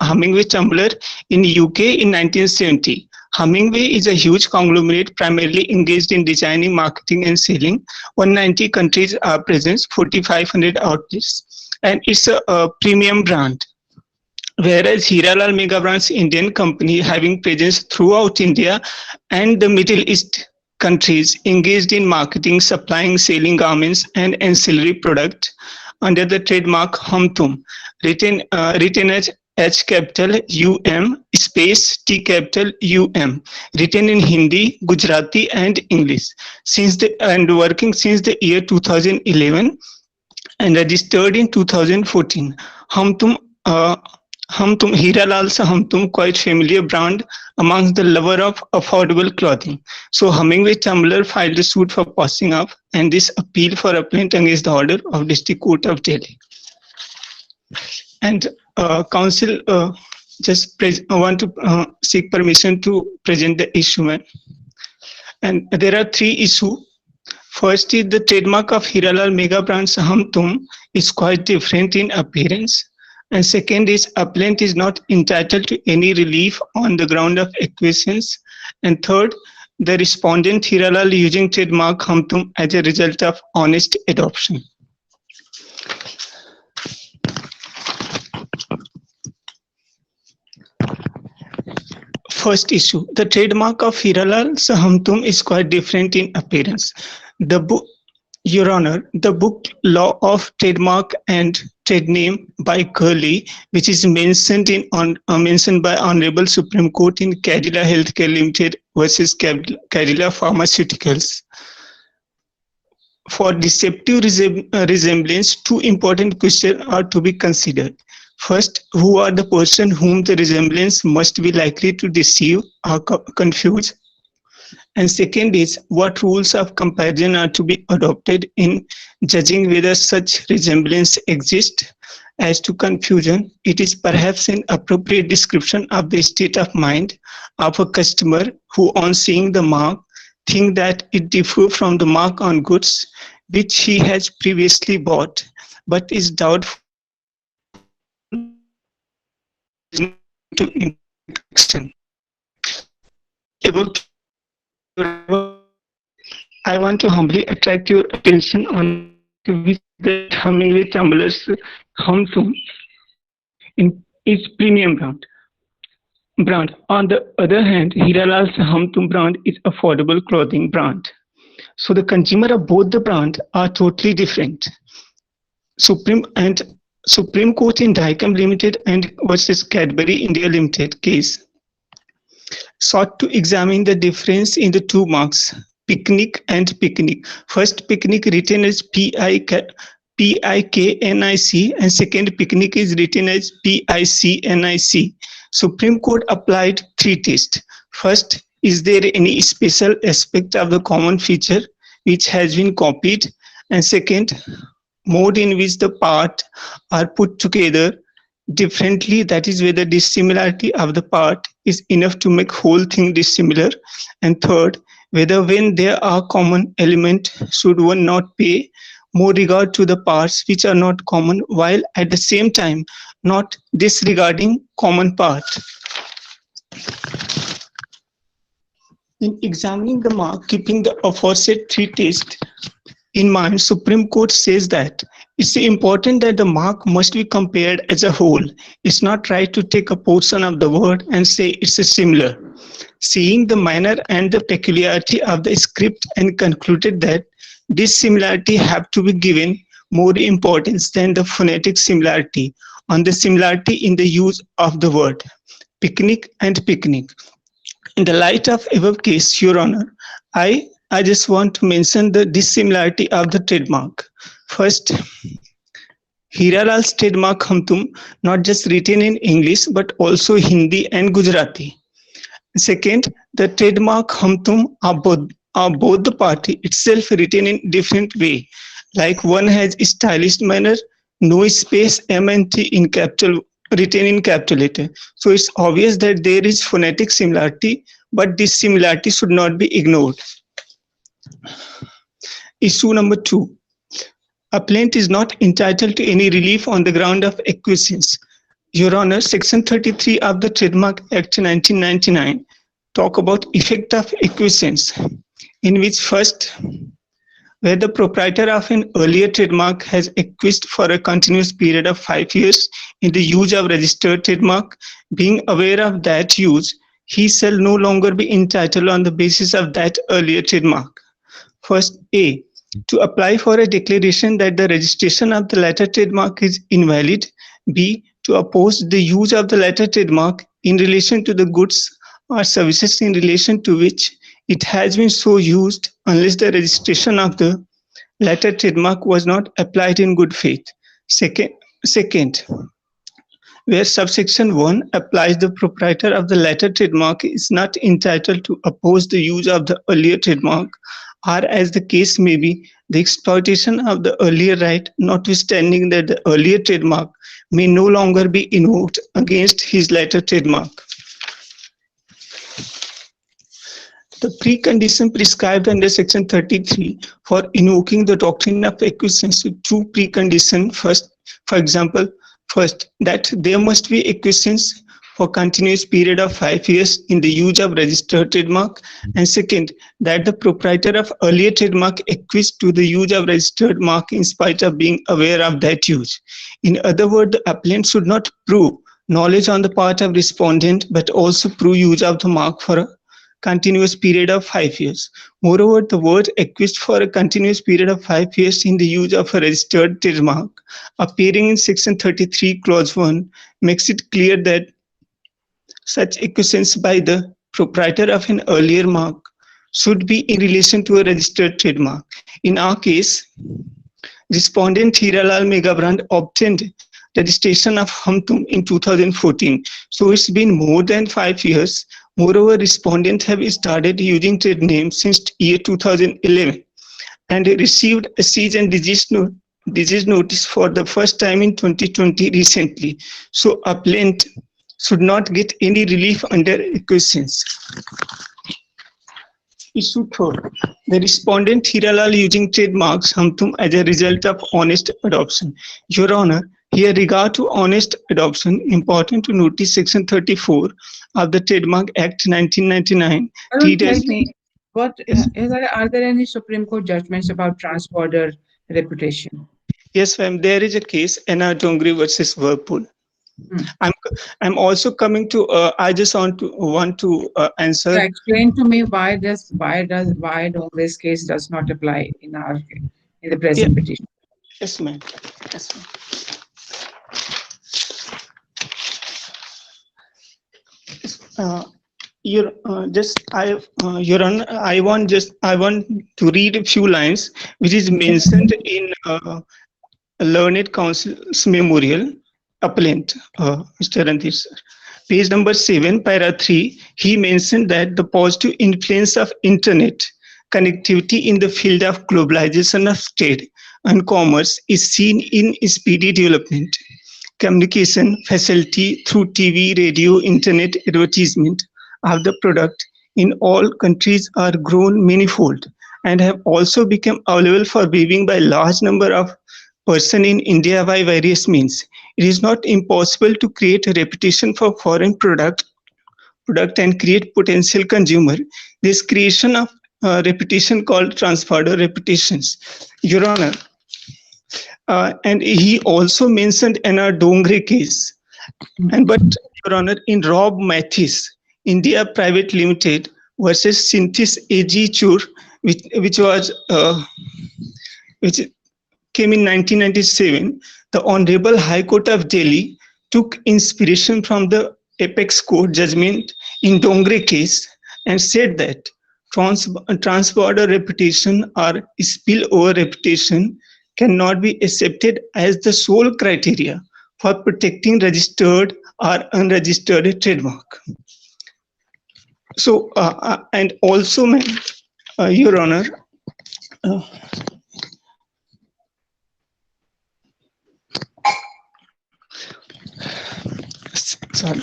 Hummingway Tumbler in UK in 1970. Hummingway is a huge conglomerate primarily engaged in designing, marketing and selling. 190 countries are present, 4,500 outlets, and it's a premium brand. Whereas Hiralal Mega Brands Indian company having presence throughout India and the Middle East countries engaged in marketing, supplying, selling garments and ancillary products under the trademark Humtum, written as H capital UM space T capital UM, written in Hindi, Gujarati and English and working since the year 2011 and registered in 2014. Humtum Hiralal's Humtum, quite familiar brand amongst the lover of affordable clothing. So Hummingway Tumbler filed a suit for passing up, and this appeal for appellant against the order of District Court of Delhi. And Council just want to seek permission to present the issue, man. And there are three issues. First is the trademark of Hiralal Mega Brands Humtum is quite different in appearance. And second is appellant is not entitled to any relief on the ground of acquiescence. And third, the respondent Hiralal using trademark Humtum as a result of honest adoption. First issue, the trademark of Hiralal's Humtum is quite different in appearance. The book, Your Honor, the book Law of Trademark and Trade Name by Curley, which is mentioned by Honorable Supreme Court in Cadila Healthcare Limited versus Cadila Pharmaceuticals. For deceptive resemblance, two important questions are to be considered. First, who are the person whom the resemblance must be likely to deceive or confuse? And second is, what rules of comparison are to be adopted in judging whether such resemblance exists? As to confusion, it is perhaps an appropriate description of the state of mind of a customer who, on seeing the mark, think that it differs from the mark on goods which he has previously bought, but is doubtful to extent. I want to humbly attract your attention on which the Hummingway Tumbler's Humtum is premium brand. On the other hand, Hiralal's Humtum brand is affordable clothing brand. So the consumer of both the brand are totally different. Supreme Court in Dicom Limited and versus Cadbury India Limited case sought to examine the difference in the two marks, Picnic and Picnic. First, Picnic written as P-I-K-N-I-C, and second, Picnic is written as P-I-C-N-I-C. Supreme Court applied three tests. First, is there any special aspect of the common feature which has been copied? And second, mode in which the parts are put together differently, that is whether dissimilarity of the part is enough to make whole thing dissimilar. And third, whether when there are common elements should one not pay more regard to the parts which are not common, while at the same time not disregarding common parts. In examining the mark, keeping the aforesaid three tests in mind, Supreme Court says that it's important that the mark must be compared as a whole. It's not right to take a portion of the word and say it's a similar. seeing the manner and the peculiarity of the script, and concluded that this similarity have to be given more importance than the phonetic similarity on the similarity in the use of the word picnic and picnic. In the light of above case, Your Honor, I just want to mention the dissimilarity of the trademark. First, Hiralal's trademark Hamtum not just written in English but also Hindi and Gujarati. Second, the trademark Hamtum are both the party itself written in different way. Like one has stylish manner, no space, M and T in capital written in capital letter. So it's obvious that there is phonetic similarity, but this similarity should not be ignored. Issue number 2. Appellant is not entitled to any relief on the ground of acquiescence. Your Honor, Section 33 of the Trademark Act 1999 talk about effect of acquiescence, in which first, where the proprietor of an earlier trademark has acquiesced for a continuous period of 5 years in the use of registered trademark, being aware of that use, he shall no longer be entitled on the basis of that earlier trademark. First, A, to apply for a declaration that the registration of the latter trademark is invalid. B, to oppose the use of the latter trademark in relation to the goods or services in relation to which it has been so used unless the registration of the latter trademark was not applied in good faith. Second, where subsection 1 applies, the proprietor of the latter trademark is not entitled to oppose the use of the earlier trademark, or as the case may be, the exploitation of the earlier right, notwithstanding that the earlier trademark may no longer be invoked against his latter trademark. The precondition prescribed under Section 33 for invoking the doctrine of acquiescence with two preconditions. First, for example, first, that there must be acquiescence for continuous period of 5 years in the use of registered trademark, and second, that the proprietor of earlier trademark acquiesced to the use of registered mark in spite of being aware of that use. In other words, the appellant should not prove knowledge on the part of respondent, but also prove use of the mark for a continuous period of 5 years. Moreover, the word acquiesced for a continuous period of 5 years in the use of a registered trademark appearing in Section 33 Clause 1 makes it clear that such acquiescence by the proprietor of an earlier mark should be in relation to a registered trademark. In our case, respondent Hiralal Megabrand obtained registration of Hamtum in 2014. So it's been more than 5 years. Moreover, respondents have started using trade names since year 2011 and received a cease and desist notice for the first time in 2020 recently. So appellant should not get any relief under acquiescence. Issue 4. The respondent Hiralal using trademarks Hamtum as a result of honest adoption. Your Honor, here regard to honest adoption, important to notice Section 34 of the Trademark Act 1999. Tell me, are there any Supreme Court judgments about transborder reputation? Yes, ma'am. There is a case, Anna Dongri versus Whirlpool. I'm also coming to. I just want to answer. So explain to me why Dongri's case does not apply in the present petition. Yes, ma'am. Yes, ma'am. Your Honor, I want to read a few lines which is mentioned in Learned Counsel's Memorial, appellant, Mr. Randhir sir. Page number 7, para 3, he mentioned that the positive influence of internet connectivity in the field of globalization of trade and commerce is seen in speedy development. Communication facility through TV, radio, internet advertisement of the product in all countries are grown manifold and have also become available for viewing by large number of persons in India by various means. It is not impossible to create a reputation for foreign product and create potential consumer. This creation of reputation called transborder reputations. Your Honor, and he also mentioned Anna Dongre case. But Your Honor, in Rob Mathis, India Private Limited versus Synthesis AG Chur, which came in 1997. The Honorable High Court of Delhi took inspiration from the Apex Court judgment in Dongre case and said that trans-border reputation or spillover reputation cannot be accepted as the sole criteria for protecting registered or unregistered trademark. So, and also, Your Honor, sorry.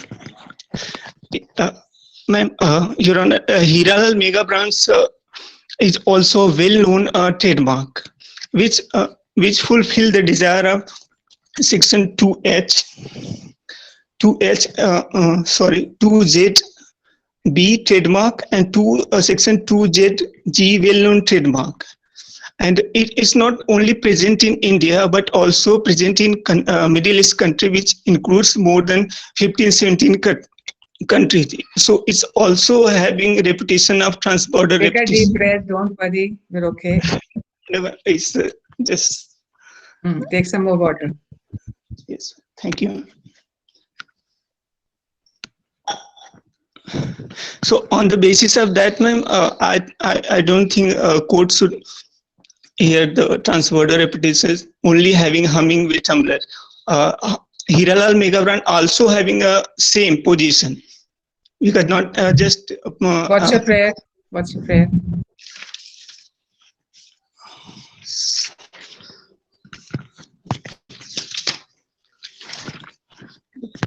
Ma'am, Your Honor, Hiranal Mega Brands is also a well-known trademark, which fulfill the desire of Section 2Z trademark and Section 2ZG well-known trademark. And it is not only present in India, but also present in Middle East country, which includes more than 15-17 countries. So it's also having a reputation of trans-border Take a reputation. deep breath. Don't worry. We're okay. It's just... Take some more water. Yes, thank you. So on the basis of that, ma'am, I don't think court should hear the trans-border reputations only having Hummingway Tumbler. Hiranal Mega Brand also having a same position. We could not just... What's your prayer? What's your prayer?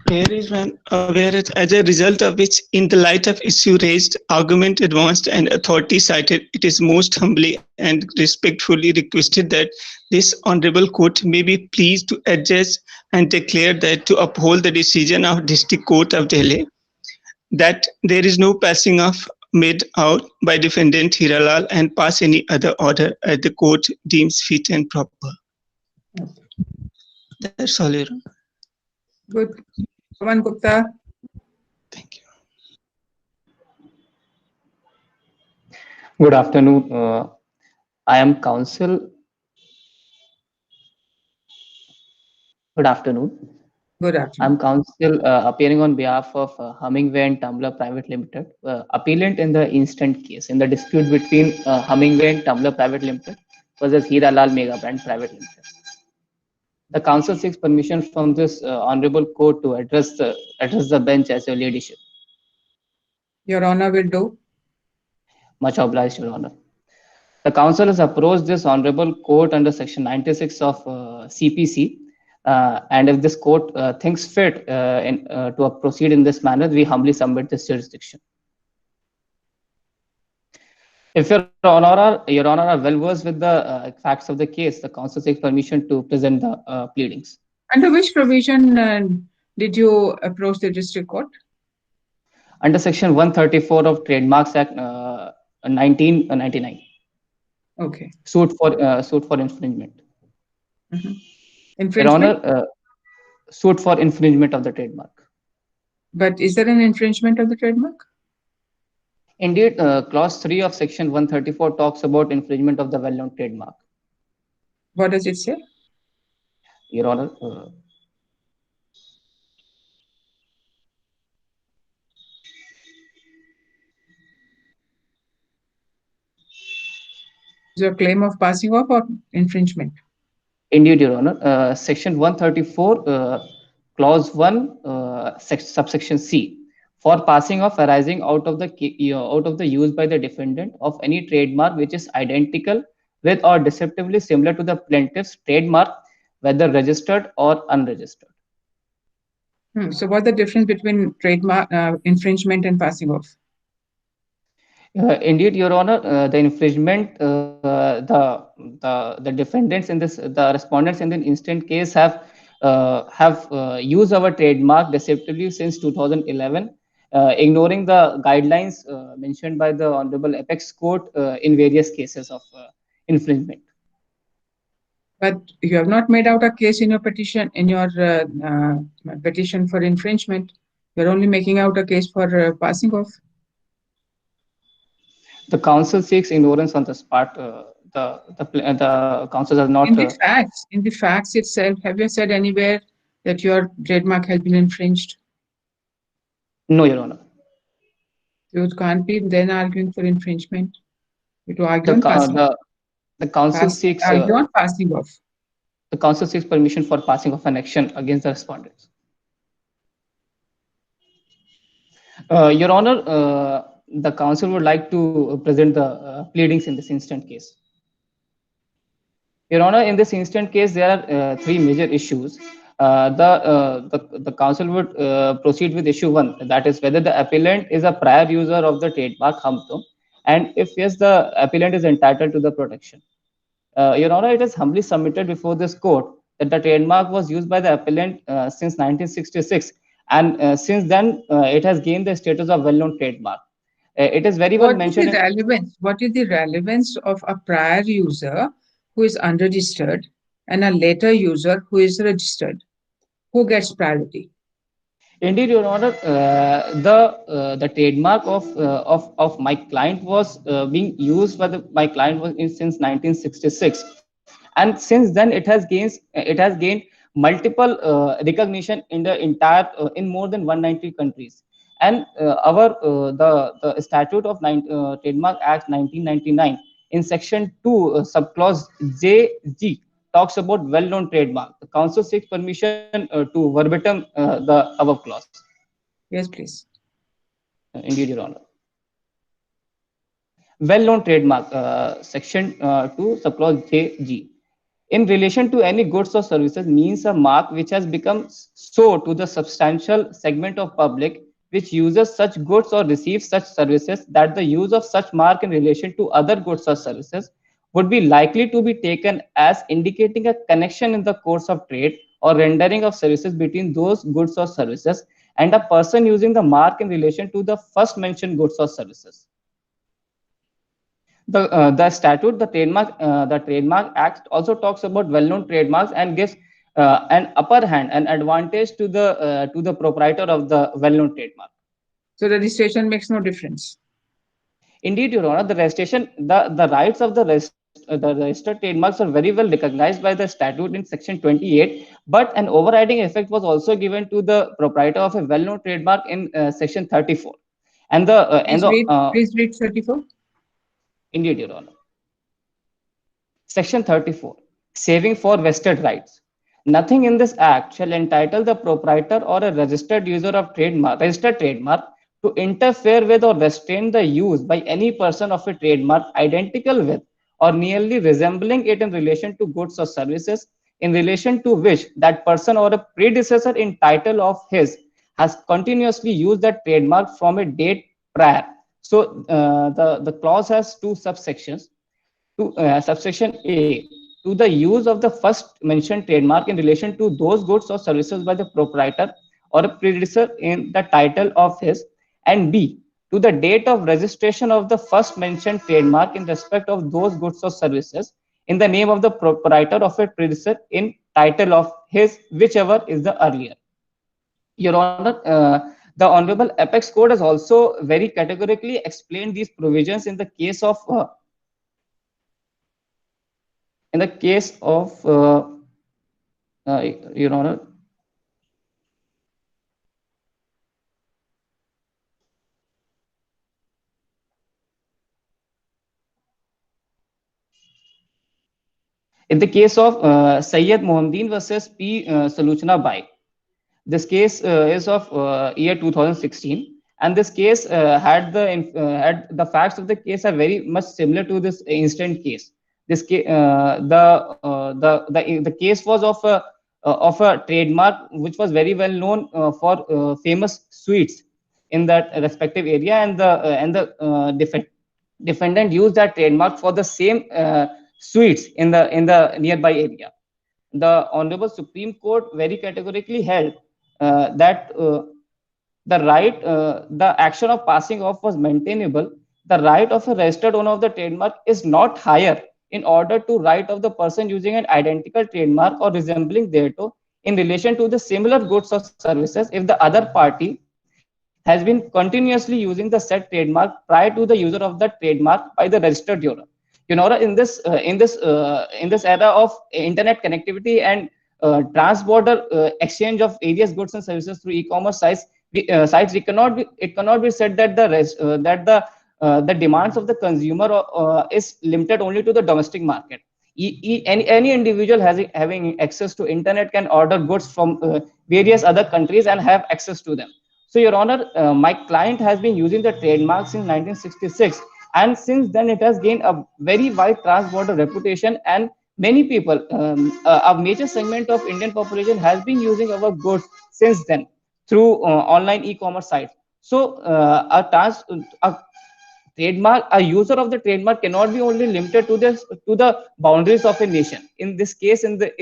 Here is one where as a result of which, in the light of issue raised, argument advanced, and authority cited, it is most humbly and respectfully requested that this honorable court may be pleased to adjust and declare that to uphold the decision of District Court of Delhi, that there is no passing off made out by defendant Hiranal and pass any other order as the court deems fit and proper. That's all, Your Honor. Good. Pawan Gupta. Thank you. Good afternoon. I am counsel. Good afternoon. Good afternoon. I'm counsel appearing on behalf of Hummingway and Tumbler Private Limited, appellant in the instant case in the dispute between Hummingway and Tumbler Private Limited versus Hiranal Mega Brand Private Limited. The counsel seeks permission from this honorable court to address the bench as your ladyship. Your Honor will do. Much obliged, Your Honor. The counsel has approached this honorable court under Section 96 of CPC, and if this court thinks fit to proceed in this manner, we humbly submit this jurisdiction. If Your Honor are well versed with the facts of the case, the counsel seeks permission to present the pleadings. Under which provision did you approach the district court? Under Section 134 of Trademarks Act 1999. Okay. Suit for infringement. Infringement? Your Honor, suit for infringement of the trademark. But is there an infringement of the trademark? Indeed, Clause 3 of Section 134 talks about infringement of the well-known trademark. What does it say? Your Honor, Is your claim of passing off or infringement? indeed, Your Honor, Section 134, Clause 1, subsection C, for passing off arising out of the use by the defendant of any trademark which is identical with or deceptively similar to the plaintiff's trademark, whether registered or unregistered. So what's the difference between trademark infringement and passing off? Indeed, Your Honor, the infringement, the defendants in this, the respondents in the instant case have used our trademark deceptively since 2011, ignoring the guidelines mentioned by the Honorable Apex Court in various cases of infringement. But you have not made out a case in your petition, petition for infringement. You're only making out a case for passing off. The council seeks ignorance on this part. The council does not. In the facts itself, have you said anywhere that your trademark has been infringed? No, Your Honor. You can't be then arguing for infringement. You argue The on co- passing, the council pass, seeks argue on passing off. the council seeks permission for passing of an action against the respondents. Your Honor, the council would like to present the pleadings in this instant case. Your Honor, in this instant case, there are three major issues. The council would proceed with issue one, that is whether the appellant is a prior user of the trademark Humtum, and if yes, the appellant is entitled to the protection. Your Honor, it is humbly submitted before this court that the trademark was used by the appellant since 1966, and since then it has gained the status of well-known trademark. It is very well mentioned. What is the relevance of a prior user who is unregistered and a later user who is registered? Who gets priority? Indeed, Your Honor, the trademark of my client was being used by my client was since 1966, and since then it has gained multiple recognition in the entire in more than 190 countries. And the statute of Trademark Act 1999 in section 2 subclause JG talks about well-known trademark. The council seeks permission to verbatim the above clause. Yes, please. Indeed, Your Honor. Well-known trademark, section 2, subclause JG. In relation to any goods or services means a mark which has become so to the substantial segment of public which uses such goods or receives such services that the use of such mark in relation to other goods or services would be likely to be taken as indicating a connection in the course of trade or rendering of services between those goods or services and a person using the mark in relation to the first mentioned goods or services. The statute, the Trademark Act also talks about well-known trademarks and gives an upper hand, an advantage to the proprietor of the well-known trademark. So the registration makes no difference. Indeed, Your Honor, the registration, the rights of the registered trademarks are very well recognized by the statute in section 28, but an overriding effect was also given to the proprietor of a well-known trademark in section 34. And please read 34. Indeed, Your Honor. Section 34, saving for vested rights. Nothing in this act shall entitle the proprietor or a registered user of registered trademark to interfere with or restrain the use by any person of a trademark identical with or nearly resembling it in relation to goods or services in relation to which that person or a predecessor in title of his has continuously used that trademark from a date prior. So the clause has two subsections. Subsection A, to the use of the first mentioned trademark in relation to those goods or services by the proprietor or a predecessor in the title of his, and B, to the date of registration of the first mentioned trademark in respect of those goods or services in the name of the proprietor of a predecessor in title of his, whichever is the earlier. Your Honor, the Honorable Apex Court has also very categorically explained these provisions in the case of Your Honor, in the case of Sayyid Mohammadin versus P. Saluchana Bai. This case is of year 2016, and this case had the facts of the case are very much similar to this instant case. This case, the case was of a trademark which was very well known for famous sweets in that respective area, and the defendant used that trademark for the same sweets in the nearby area. The Honorable Supreme Court very categorically held that the action of passing off was maintainable. The right of a registered owner of the trademark is not higher in order to right of the person using an identical trademark or resembling thereto in relation to the similar goods or services if the other party has been continuously using the said trademark prior to the user of the trademark by the registered owner. In this era of internet connectivity and trans-border exchange of various goods and services through e-commerce sites, it cannot be said that the demands of the consumer is limited only to the domestic market. Any individual having access to internet can order goods from various other countries and have access to them. So, Your Honor, my client has been using the trademark since 1966, and since then it has gained a very wide trans-border reputation, and many people, a major segment of Indian population has been using our goods since then through online e-commerce sites. So, a trademark, a user of the trademark cannot be only limited to the boundaries of a nation. In this case, in the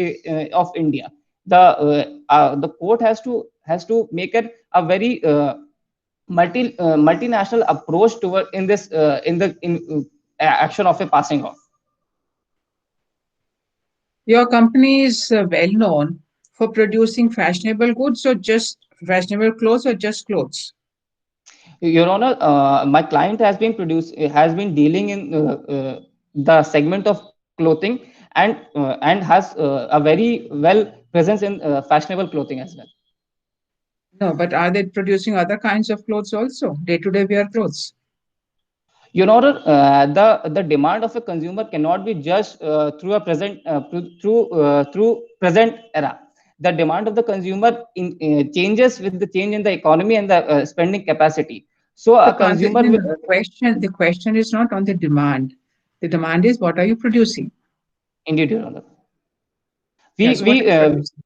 of India, the court has to make it a very multinational approach toward in action of a passing off. Your company is well known for producing fashionable goods or just fashionable clothes or just clothes. Your Honor, my client has been dealing in the segment of clothing, and has a very well presence in fashionable clothing as well. No, but are they producing other kinds of clothes also, day-to-day wear clothes? Your Honor, the demand of a consumer cannot be judged through present era. The demand of the consumer changes with the change in the economy and the spending capacity. So a consumer will, The question is not on the demand. The demand is what are you producing? indeed, Your Honor. Yes, what are you producing?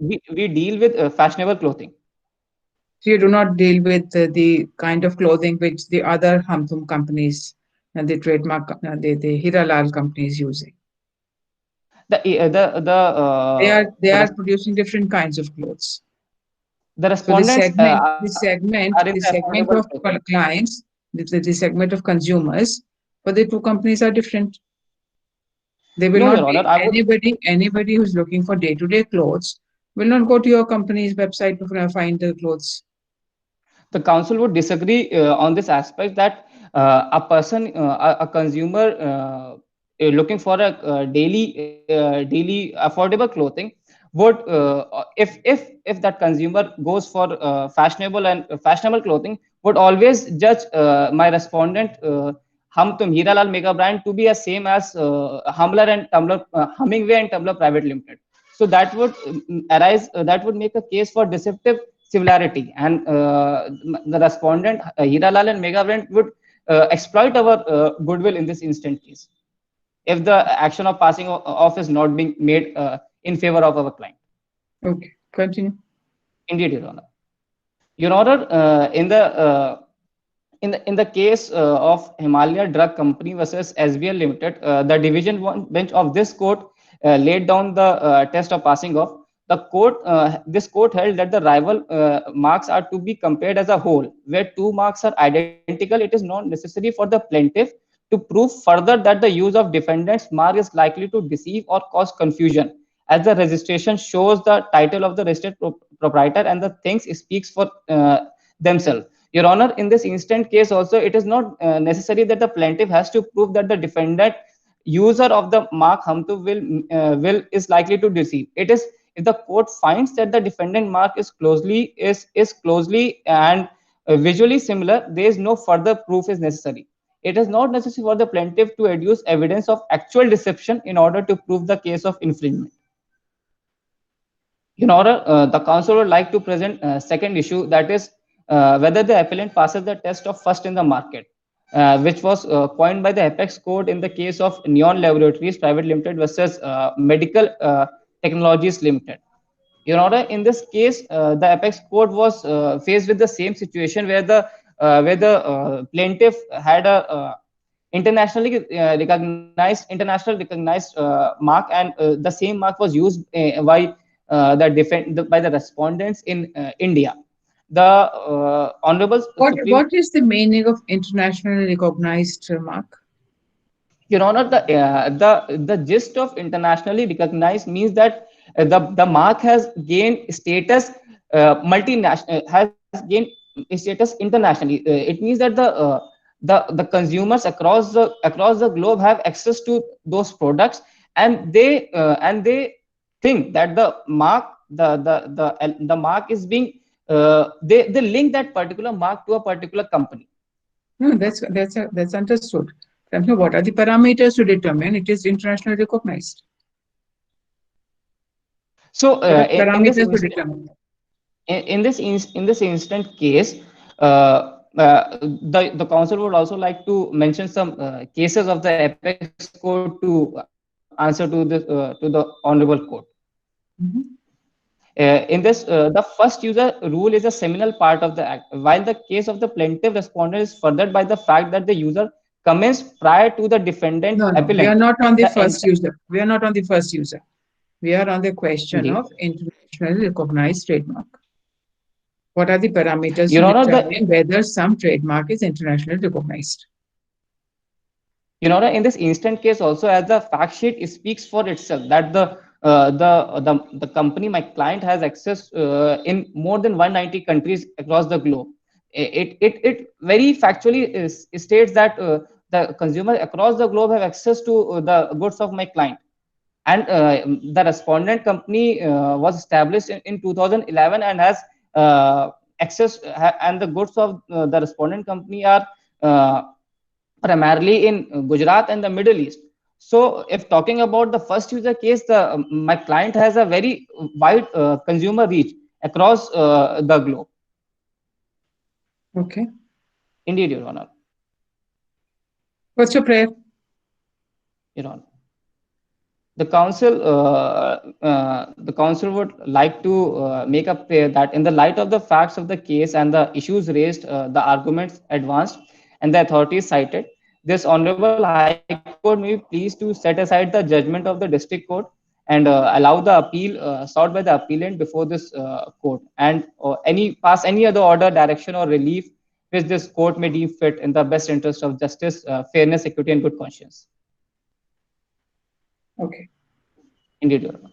We deal with fashionable clothing. So you do not deal with the kind of clothing which the other Hamtum companies and the trademark, the Hiralal companies using. They The are producing different kinds of clothes. So respondents are in the the segment affordable of clothing. clients, the segment of consumers for the two companies are different. They will No, not Your be Honor, I would. anybody who's looking for day-to-day clothes will not go to your company's website to find the clothes. The council would disagree on this aspect, that a consumer looking for a daily affordable clothing would, if that consumer goes for fashionable clothing, would always judge my respondent Hum Tum Hiralal Mega Brand to be a same as Hummingway and Tumblr Private Limited. So that would that would make a case for deceptive similarity, and the respondent Hiralal and Mega Brand would exploit our goodwill in this instant case, if the action of passing off is not being made in favor of our client. Okay, continue. Indeed, Your Honor. Your Honor, in the case of Himalaya Drug Company versus SBL Limited, the Division 1 bench of this court laid down the test of passing off. This court held that the rival marks are to be compared as a whole. Where two marks are identical, it is not necessary for the plaintiff to prove further that the use of defendant's mark is likely to deceive or cause confusion, as the registration shows the title of the registered proprietor and the things speaks for themselves. Your Honor, in this instant case also, it is not necessary that the plaintiff has to prove that the defendant user of the mark Hamtu will is likely to deceive. It is, if the court finds that the defendant mark is closely and visually similar, there is no further proof is necessary. It is not necessary for the plaintiff to adduce evidence of actual deception in order to prove the case of infringement. In order, the counsel would like to present second issue, that is whether the appellant passes the test of first in the market, which was coined by the Apex Court in the case of Neon Laboratories Private Limited versus Medical Technologies Limited. Your Honor, in this case, the Apex Court was faced with the same situation where the plaintiff had a international recognized mark, and the same mark was used by the respondents in India. The Honorable Supreme. What is the meaning of internationally recognized mark? Your Honor, the gist of internationally recognized means that the mark has gained status, multinational has gained status internationally. It means that the consumers across the globe have access to those products, and they think that the mark is being they link that particular mark to a particular company. No, that's understood. What are the parameters to determine it is internationally recognized? So Parameters to determine. in this instant case, the council would also like to mention some cases of the Apex Court to answer to the honorable court. Mhm. In this, the first user rule is a seminal part of the act, while the case of the plaintiff respondent is furthered by the fact that the user commenced prior to the defendant No, we are appellant. not on the The first user. We are not on the first user. We are on the question Indeed. of internationally recognized trademark. What are the parameters Your to Honor, determine whether some trademark is internationally recognized? Your Honor, in this instant case also, as the fact sheet speaks for itself, that the company, my client, has access in more than 190 countries across the globe. It very factually states that the consumer across the globe have access to the goods of my client. And the respondent company was established in 2011 and has access, and the goods of the respondent company are uh, primarily in Gujarat and the Middle East. So if talking about the first user case, my client has a very wide consumer reach across the globe. Okay. Indeed, Your Honor. What's your prayer? Your Honor. The council would like to make a prayer that in the light of the facts of the case and the issues raised, the arguments advanced, and the authorities cited, this honorable High Court may be pleased to set aside the judgment of the district court and allow the appeal sought by the appellant before this court, and pass any other order, direction, or relief which this court may deem fit in the best interest of justice, fairness, equity, and good conscience. Okay. Indeed, Your Honor.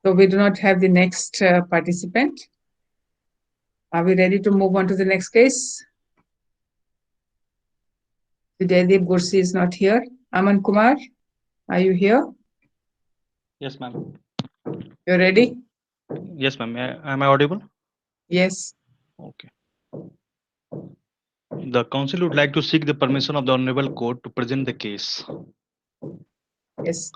So we do not have the next participant. Are we ready to move on to the next case? Jaydeep Gursi is not here. Aman Kumar, are you here? Yes, ma'am. You're ready? Yes, ma'am. Am I audible? Yes. Okay. The council would like to seek the permission of the Honorable Court to present the case. Yes.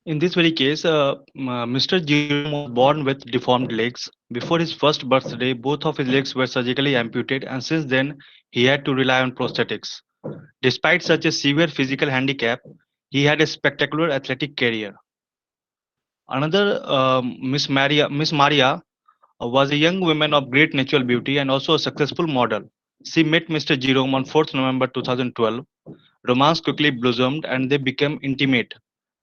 In this very case, Mr. Jerome was born with deformed legs. Before his first birthday, both of his legs were surgically amputated, and since then, he had to rely on prosthetics. Despite such a severe physical handicap, he had a spectacular athletic career. Another Miss Maria was a young woman of great natural beauty and also a successful model. She met Mr. Jerome on 4th November 2012. Romance quickly blossomed and they became intimate.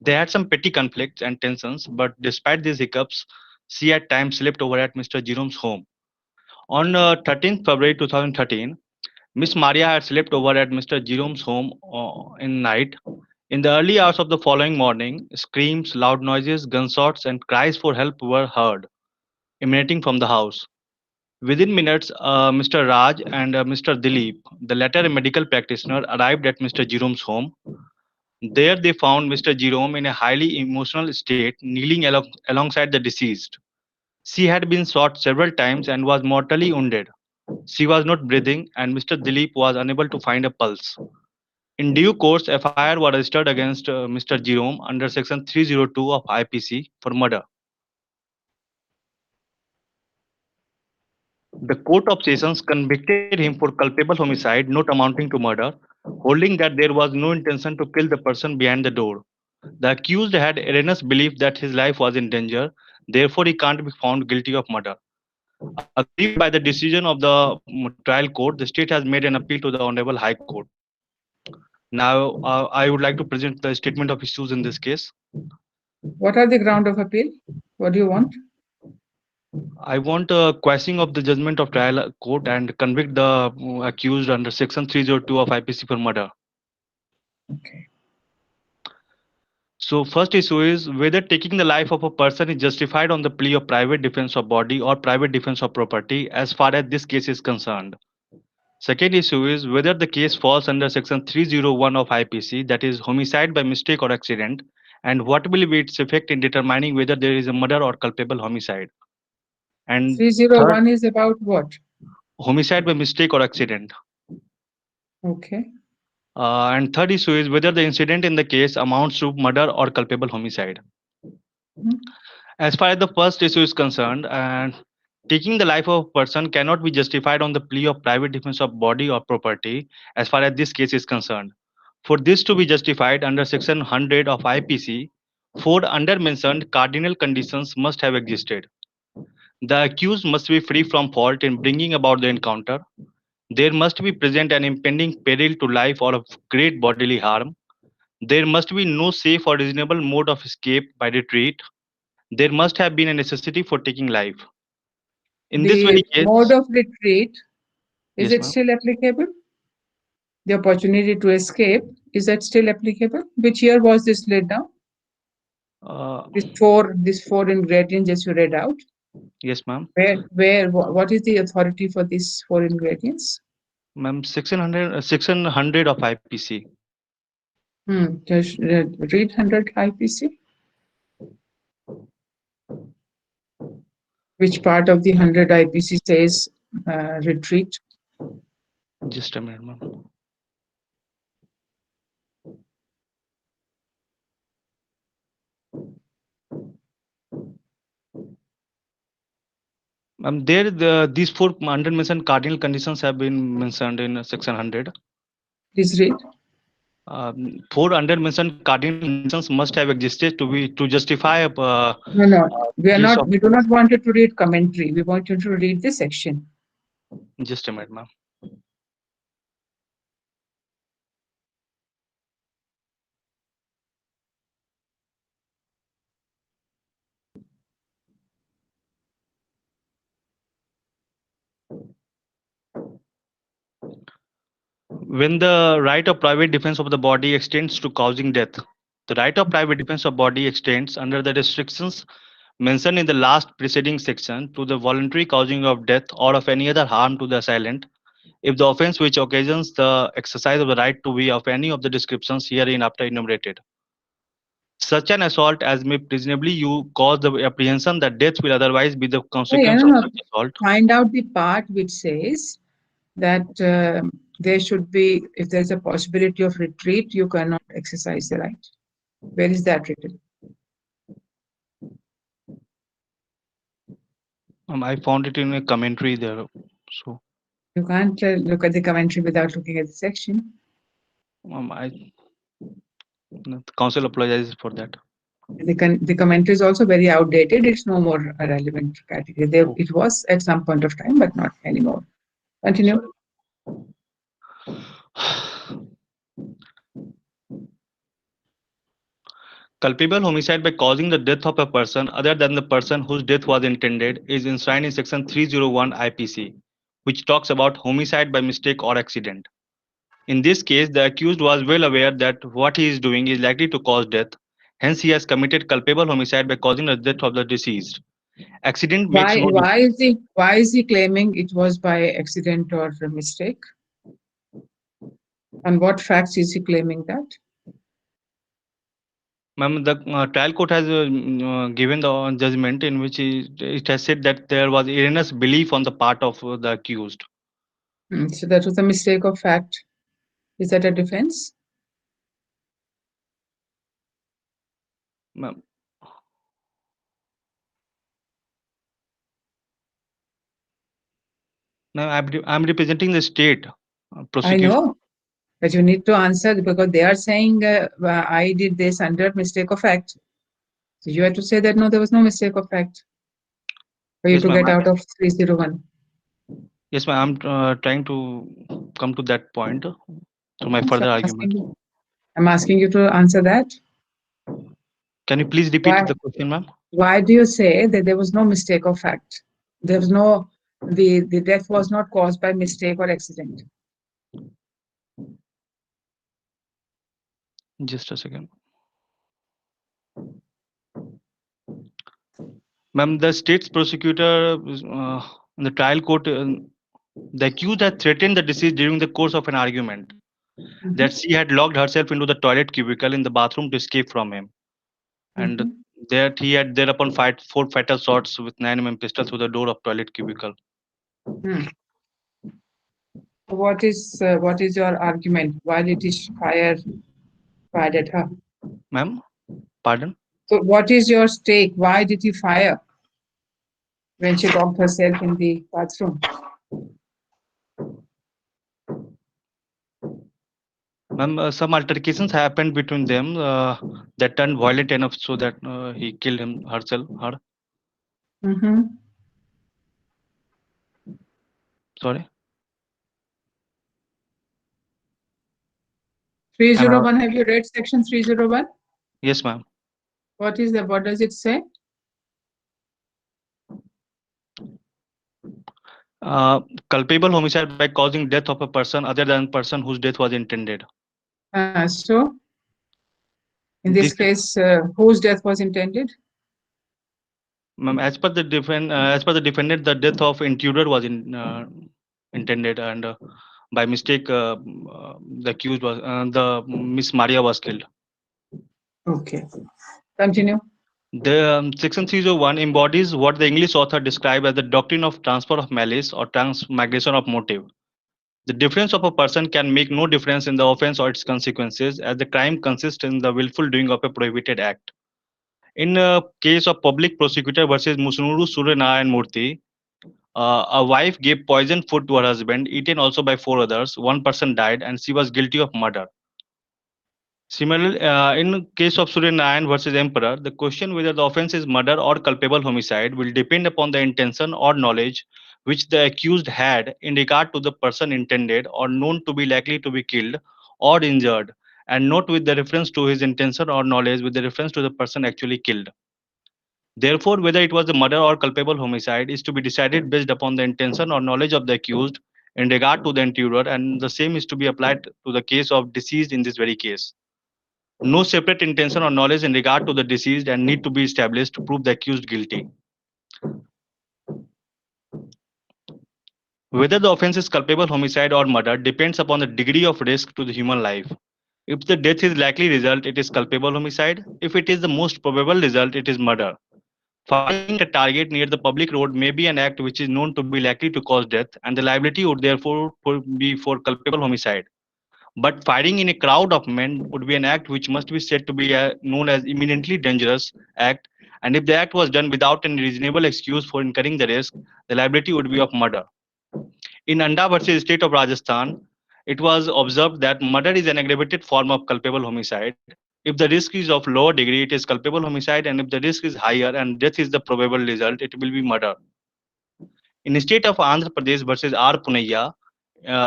They had some petty conflicts and tensions, but despite these hiccups, she at times slept over at Mr. Jerome's home. On 13th February 2013, Miss Maria had slept over at Mr. Jerome's home in night. In the early hours of the following morning, screams, loud noises, gunshots, and cries for help were heard, emanating from the house. Within minutes, Mr. Raj and Mr. Dilip, the latter a medical practitioner, arrived at Mr. Jerome's home. There they found Mr. Jerome in a highly emotional state, kneeling alongside the deceased. She had been shot several times and was mortally wounded. She was not breathing, and Mr. Dilip was unable to find a pulse. In due course, FIR was registered against Mr. Jerome under Section 302 of IPC for murder. The Court of Sessions convicted him for culpable homicide not amounting to murder, holding that there was no intention to kill the person behind the door. The accused had erroneous belief that his life was in danger, therefore he can't be found guilty of murder. Aggrieved by the decision of the trial court, the state has made an appeal to the Honorable High Court. Now, I would like to present the statement of issues in this case. What are the ground of appeal? What do you want? I want a quashing of the judgment of trial court and convict the accused under Section 302 of IPC for murder. Okay. So first issue is whether taking the life of a person is justified on the plea of private defense of body or private defense of property as far as this case is concerned. Second issue is whether the case falls under section 301 of IPC, that is homicide by mistake or accident, and what will be its effect in determining whether there is a murder or culpable homicide. And 301 is about what? homicide by mistake or accident. Okay. And third issue is whether the incident in the case amounts to murder or culpable homicide. Mhm. As far as the first issue is concerned, and taking the life of a person cannot be justified on the plea of private defense of body or property as far as this case is concerned. For this to be justified under section 100 of IPC, four undermentioned cardinal conditions must have existed. The accused must be free from fault in bringing about the encounter. There must be present an impending peril to life or of great bodily harm. There must be no safe or reasonable mode of escape by retreat. There must have been a necessity for taking life. In this very The case, mode of retreat, is yes, it ma'am. still applicable? The opportunity to escape, is that still applicable? Which year was this laid down? Uh, These four ingredients that you read out. yes, ma'am. What is the authority for these four ingredients? Ma'am, section 100 of IPC. Just read 100 IPC. Which part of the 100 IPC says retreat? Just a minute, ma'am. These four undermentioned cardinal conditions have been mentioned in section 100. Please read. Four undermentioned cardinal conditions must have existed to justify No, we are case not. of- We do not want you to read commentary. We want you to read this section. Just a minute, ma'am. When the right of private defense of the body extends to causing death, the right of private defense of body extends under the restrictions mentioned in the last preceding section to the voluntary causing of death or of any other harm to the assailant, if the offense which occasions the exercise of the right to be of any of the descriptions herein after enumerated. Such an assault as may reasonably you cause the apprehension that death will otherwise be the consequence of such assault. Find out the part which says that there should be, if there's a possibility of retreat, you cannot exercise the right. Where is that written? I found it in a commentary there. So You can't look at the commentary without looking at the section. the council apologizes for that. The commentary is also very outdated. It's no more a relevant category. It was at some point of time, but not anymore. Continue. Culpable homicide by causing the death of a person other than the person whose death was intended is enshrined in section 301 IPC, which talks about homicide by mistake or accident. In this case, the accused was well aware that what he is doing is likely to cause death. Hence, he has committed culpable homicide by causing the death of the deceased. Accident makes no Why is he claiming it was by accident or mistake? On what facts is he claiming that? Ma'am, the trial court has given the judgment in which it has said that there was erroneous belief on the part of the accused. So that was a mistake of fact. Is that a defense? Ma'am, now I'm representing the state I prosecution. know, but you need to answer because they are saying I did this under mistake of fact. So you have to say that no, there was no mistake of fact for you Yes, to ma'am. get out of 301. Yes, ma'am. I'm trying to come to that point to my So further argument. I'm asking you to answer that. Can you please repeat Why? the question, ma'am? Why do you say that there was no mistake of fact? There was no, the death was not caused by mistake or accident. Just a second. Ma'am, the state's prosecutor in the trial court, the accused had threatened the deceased during the course of an argument that she had locked herself into the toilet cubicle in the bathroom to escape from him, and Mhm. that he had thereupon fired 4 fatal shots with 9 mm pistol through the door of toilet cubicle. Hmm. What is your argument? Why did he fired at her? Ma'am, pardon? So what is your stake? Why did he fire when she locked herself in the bathroom? Ma'am, some altercations happened between them that turned violent enough so that he killed her. Mm-hmm. Sorry. 301, have you read section 301? Yes, ma'am. What is that? What does it say? Culpable homicide by causing death of a person other than person whose death was intended. So, in this case, whose death was intended? Ma'am, as per the defendant, the death of intruder was intended, and by mistake, the accused was the Miss Maria was killed. Okay, continue. The section 301 embodies what the English author described as the doctrine of transfer of malice or transmigration of motive. The difference of a person can make no difference in the offense or its consequences, as the crime consists in the willful doing of a prohibited act. In a case of public prosecutor versus Musunuru Surenarayan Murthy, a wife gave poisoned food to her husband, eaten also by 4 others. One person died, and she was guilty of murder. Similarly, in case of Surya Narayan versus Emperor, the question whether the offense is murder or culpable homicide will depend upon the intention or knowledge which the accused had in regard to the person intended or known to be likely to be killed or injured, and not with the reference to his intention or knowledge with the reference to the person actually killed. Therefore, whether it was a murder or culpable homicide is to be decided based upon the intention or knowledge of the accused in regard to the intruder, and the same is to be applied to the case of deceased in this very case. No separate intention or knowledge in regard to the deceased and need to be established to prove the accused guilty. Whether the offense is culpable homicide or murder depends upon the degree of risk to the human life. If the death is likely result, it is culpable homicide. If it is the most probable result, it is murder. Firing a target near the public road may be an act which is known to be likely to cause death, and the liability would therefore be for culpable homicide. But firing in a crowd of men would be an act which must be said to be known as imminently dangerous act, and if the act was done without any reasonable excuse for incurring the risk, the liability would be of murder. In Anda versus State of Rajasthan, it was observed that murder is an aggravated form of culpable homicide. If the risk is of lower degree, it is culpable homicide, and if the risk is higher and death is the probable result, it will be murder. In the state of Andhra Pradesh versus R. Punaiya,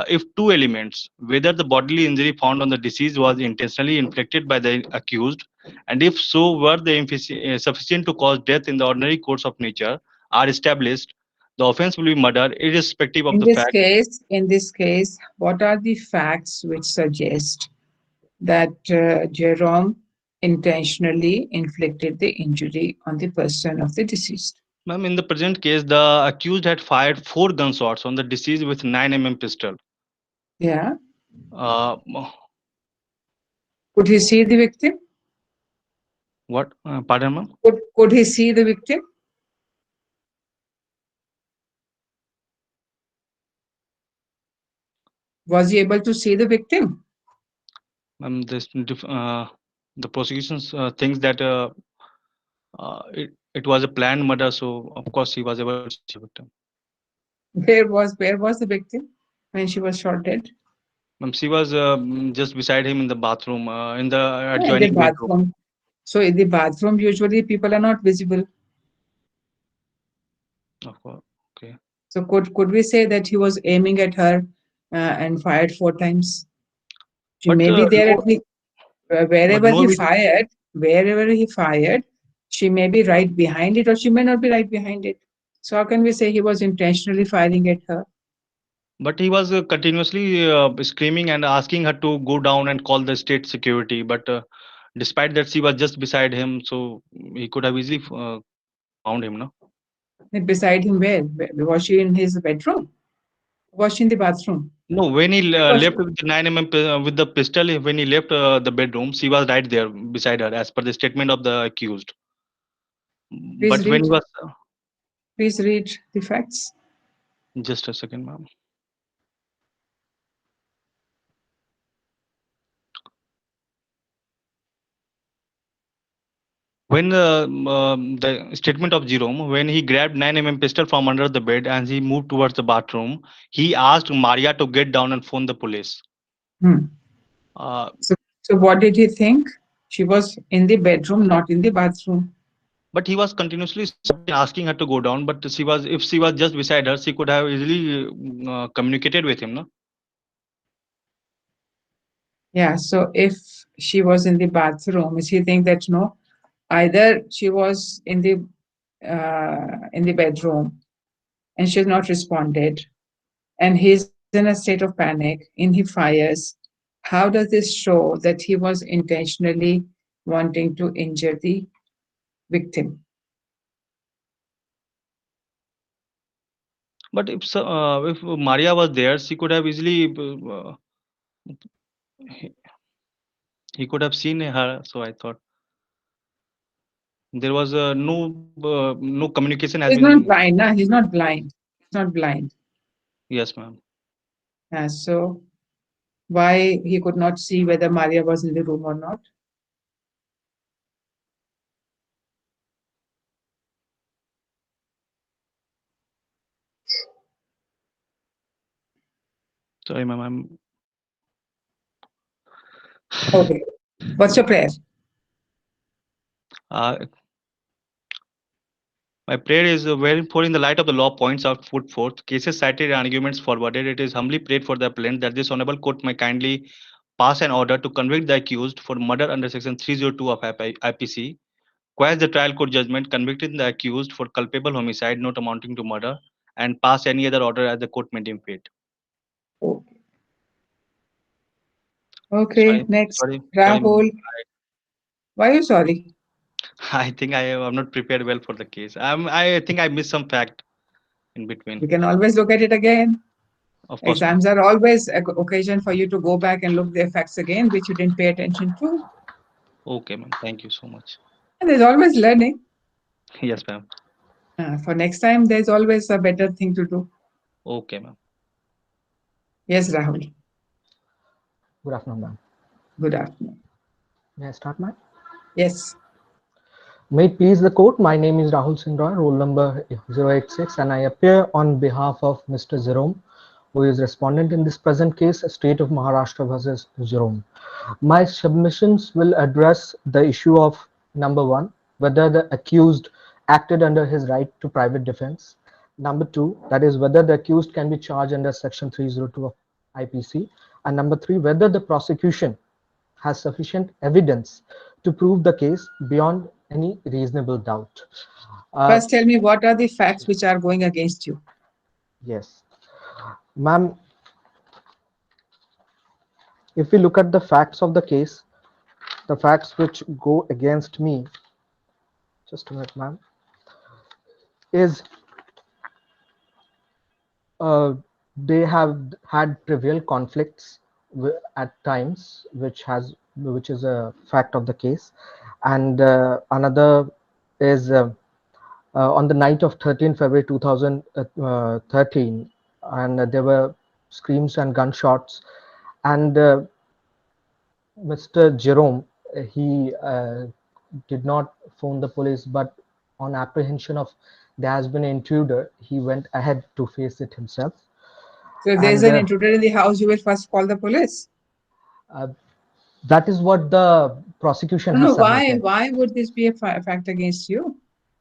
if two elements, whether the bodily injury found on the deceased was intentionally inflicted by the accused, and if so, were they sufficient to cause death in the ordinary course of nature, are established, the offense will be murder, irrespective of In the this fact. case, what are the facts which suggest that Jerome intentionally inflicted the injury on the person of the deceased? Ma'am, in the present case, the accused had fired 4 gunshots on the deceased with 9 mm pistol. Yeah. Uh, Could he see the victim? what? Pardon, ma'am? Could he see the victim? Was he able to see the victim? The prosecution thinks that it was a planned murder, so of course he was able to see the victim. Where was the victim when she was shot dead? She was just beside him in the bathroom, in the Yeah, in the adjoining bedroom. bathroom. So in the bathroom, usually people are not visible. Of course. Okay. So could we say that he was aiming at her and fired 4 times? She But, may be there no- at the wherever no he video- fired, she may be right behind it or she may not be right behind it. So how can we say he was intentionally firing at her? But he was continuously screaming and asking her to go down and call the state security. But despite that, she was just beside him, so he could have easily found him, no? Beside him, where? Was she in his bedroom? Was she in the bathroom? No, when he Was left with the 9 with the pistol, when he left the bedroom, she was right there beside her, as per the statement of the accused. Please But when read. he was, Please read the facts. just a second, ma'am. When the statement of Jerome, when he grabbed 9 pistol from under the bed and he moved towards the bathroom, he asked Maria to get down and phone the police. Hmm. Uh, So what did he think? She was in the bedroom, not in the bathroom. but he was continuously shouting, asking her to go down. But if she was just beside her, she could have easily communicated with him, no? Yeah. So if she was in the bathroom, is he think that no, either she was in the bedroom and she has not responded, and he's in a state of panic, in he fires. How does this show that he was intentionally wanting to injure the victim? But if Maria was there, she could have easily he he could have seen her. So I thought there was no communication has He's not been. blind, nah? He's not blind. He's not blind. Yes, ma'am. So why he could not see whether Maria was in the room or not? Sorry, ma'am. I'm Okay. What's your prayer? uh, My prayer is wherein in the light of the law points out put forth, cases cited and arguments forwarded, it is humbly prayed for the appellant that this honorable court may kindly pass an order to convict the accused for murder under section 302 of IPC, quash the trial court judgment convicting the accused for culpable homicide not amounting to murder, and pass any other order as the court may deem fit. Okay, next. Sorry, Rahul. Why are you sorry? I think I am not prepared well for the case. I think I missed some fact in between. You can always look at it again. Of course, Exams are always an occasion for you to go back and look the facts again, which you didn't pay attention to. okay, ma'am. Thank you so much. And there's always learning. Yes, ma'am. For next time, there's always a better thing to do. Okay, ma'am. Yes, Rahul. Good afternoon, ma'am. Good afternoon. May I start, ma'am? Yes. May it please the court, my name is Rahul Singh Roy, roll number 086, and I appear on behalf of Mr. Jerome, who is respondent in this present case, State of Maharashtra versus Jerome. My submissions will address the issue of number one, whether the accused acted under his right to private defense. Number two, that is whether the accused can be charged under section 302 of IPC. And number three, whether the prosecution has sufficient evidence to prove the case beyond any reasonable doubt. First, tell me what are the facts which are going against you? Yes, ma'am. If we look at the facts of the case, the facts which go against me, just a minute, ma'am, is they have had trivial conflicts at times, which is a fact of the case, and another is on the night of 13 February 2013, and there were screams and gunshots, and Mr. Jerome, he did not phone the police, but on apprehension of there has been an intruder, he went ahead to face it himself. So if there's an intruder in the house, you will first call the police. That is what the prosecution has submitted. Why would this be a fact against you?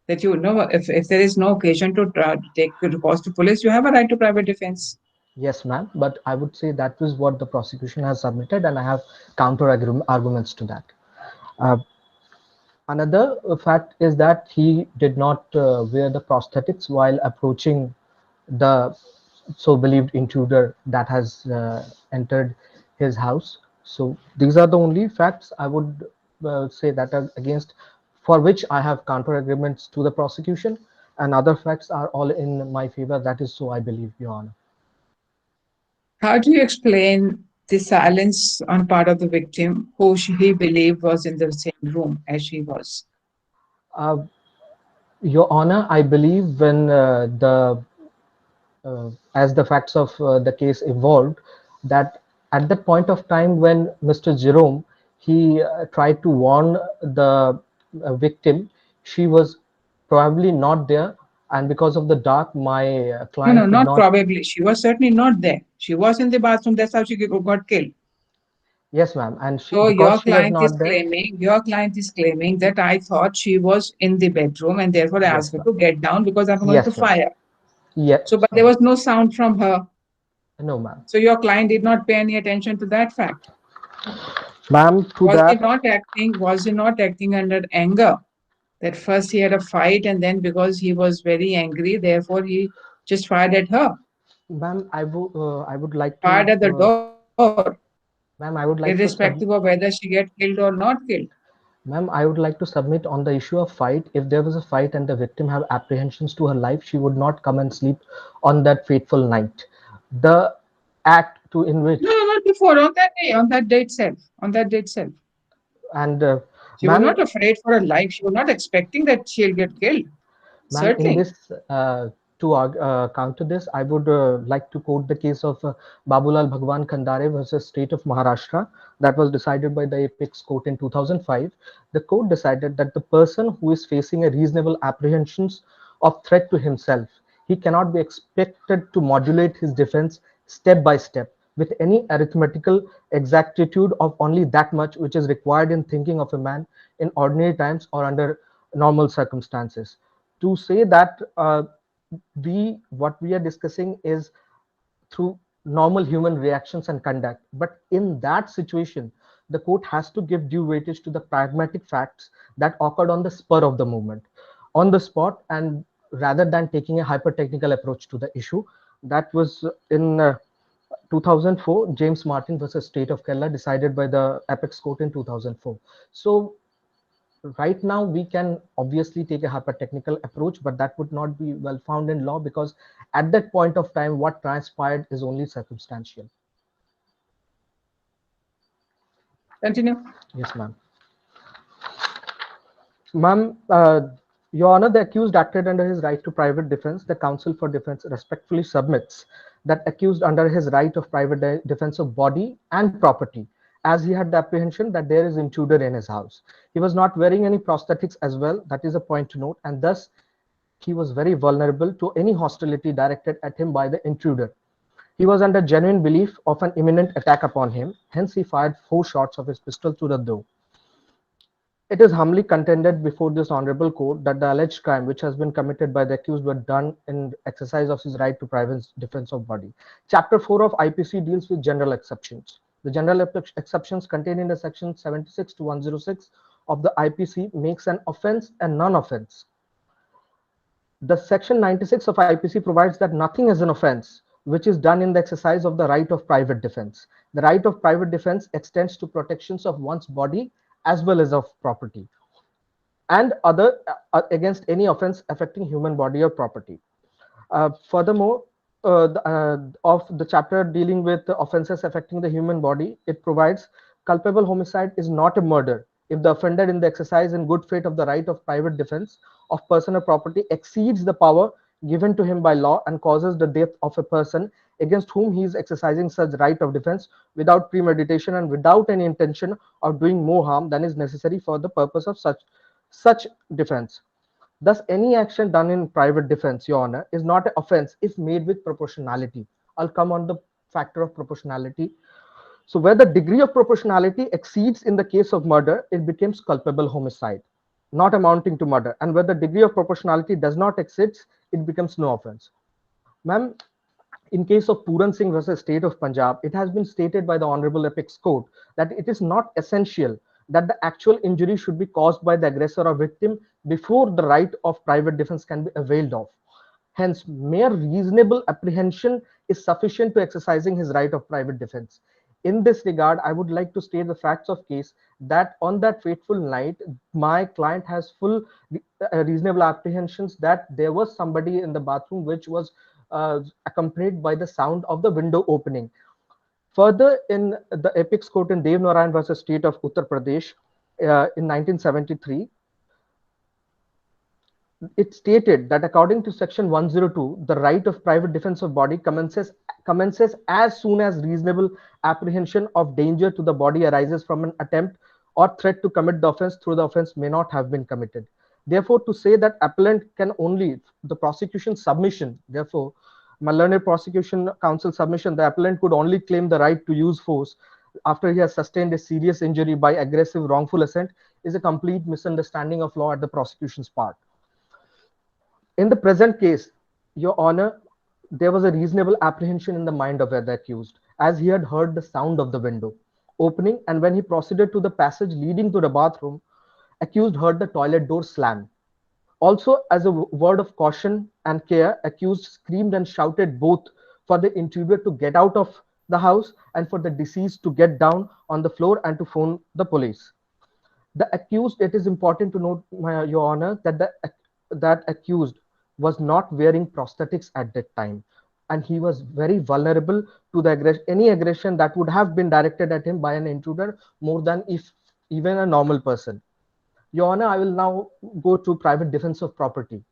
That you know, if there is no occasion to take recourse to police, you have a right to private defense. Yes, ma'am, but I would say that is what the prosecution has submitted, and I have counter arguments to that. Another fact is that he did not wear the prosthetics while approaching the so believed intruder that has entered his house. So these are the only facts I would say that are against, for which I have counter arguments to the prosecution, and other facts are all in my favor. That is so, I believe, Your Honor. How do you explain the silence on part of the victim, who he believed was in the same room as she was? Uh, Your Honor, I believe when as the facts of the case evolved, that at that point of time when Mr. Jerome, he tried to warn the victim, she was probably not there, and because of the dark, my No, client could not not. probably. She was certainly not there. She was in the bathroom. That's how she got killed. Yes, ma'am, and she, So because she was not there. your client is claiming that I thought she was in the bedroom and therefore I asked Yes, her ma'am. to get down because I'm going to Yes, ma'am. fire. Yes, So, but there ma'am. was no sound from her. No, ma'am. So your client did not pay any attention to that fact. Ma'am, to Was he that, not acting? Was he not acting under anger? That first he had a fight, and then because he was very angry, therefore he just fired at her, ma'am, I would like fired to, at the door, ma'am, I would like to irrespective of whether she get killed or not killed. Ma'am, I would like to submit on the issue of fight. If there was a fight and the victim have apprehensions to her life, she would not come and sleep on that fateful night. The act to in which, No, not before, on that day itself, on that day itself. and She was ma'am, not afraid for her life. She was not expecting that she'll get killed. ma'am, in Certainly. this, to counter this, I would like to quote the case of Babulal Bhagwan Khandare versus State of Maharashtra that was decided by the Apex Court in 2005. The court decided that the person who is facing a reasonable apprehensions of threat to himself, he cannot be expected to modulate his defense step by step with any arithmetical exactitude of only that much which is required in thinking of a man in ordinary times or under normal circumstances. To say that we what we are discussing is through normal human reactions and conduct, but in that situation the court has to give due weightage to the pragmatic facts that occurred on the spur of the moment, on the spot, and rather than taking a hyper technical approach to the issue. That was in 2004, James Martin versus State of Kerala, decided by the Apex Court in 2004. So right now we can obviously take a hyper technical approach, but that would not be well found in law, because at that point of time what transpired is only circumstantial. Continue. Yes, ma'am. Ma'am, Your Honor, the accused acted under his right to private defense. The counsel for defense respectfully submits that accused under his right of private defense of body and property, as he had the apprehension that there is intruder in his house. He was not wearing any prosthetics as well. That is a point to note, and thus he was very vulnerable to any hostility directed at him by the intruder. He was under genuine belief of an imminent attack upon him. Hence, he fired 4 shots of his pistol through the door. It is humbly contended before this honorable court that the alleged crime which has been committed by the accused were done in exercise of his right to private defense of body. Chapter 4 of IPC deals with general exceptions. The general exceptions contained in the section 76 to 106 of the IPC makes an offense a non-offense. The section 96 of IPC provides that nothing is an offense which is done in the exercise of the right of private defense. The right of private defense extends to protections of one's body as well as of property, and other against any offense affecting human body or property. Furthermore, of the chapter dealing with the offenses affecting the human body, it provides culpable homicide is not a murder if the offender in the exercise in good faith of the right of private defense of person or property exceeds the power given to him by law and causes the death of a person against whom he is exercising such right of defense without premeditation and without any intention of doing more harm than is necessary for the purpose of such defense. Thus, any action done in private defense, Your Honor, is not an offense if made with proportionality. I'll come on the factor of proportionality. So where the degree of proportionality exceeds in the case of murder, it becomes culpable homicide, not amounting to murder. And where the degree of proportionality does not exceed, it becomes no offense. Ma'am, in case of Puran Singh versus State of Punjab, it has been stated by the Honorable Apex Court that it is not essential that the actual injury should be caused by the aggressor or victim before the right of private defense can be availed of. Hence, mere reasonable apprehension is sufficient to exercising his right of private defense. In this regard, I would like to state the facts of case that on that fateful night, my client has full reasonable apprehensions that there was somebody in the bathroom which was accompanied by the sound of the window opening. Further, in the apex court in Dev Narayan versus State of Uttar Pradesh in 1973, it stated that according to section 102, the right of private defense of body commences as soon as reasonable apprehension of danger to the body arises from an attempt or threat to commit the offense through the offense may not have been committed. Therefore, to say that appellant can only, the prosecution submission, therefore, my learned prosecution counsel submission, the appellant could only claim the right to use force after he has sustained a serious injury by aggressive wrongful assent is a complete misunderstanding of law at the prosecution's part. In the present case, Your Honor, there was a reasonable apprehension in the mind of the accused, as he had heard the sound of the window opening, and when he proceeded to the passage leading to the bathroom, accused heard the toilet door slam. Also, as a word of caution and care, accused screamed and shouted both for the intruder to get out of the house and for the deceased to get down on the floor and to phone the police. The accused, it is important to note, Your Honor, that accused was not wearing prosthetics at that time, and he was very vulnerable to the any aggression that would have been directed at him by an intruder more than if even a normal person. Your Honor, I will now go to private defense of property.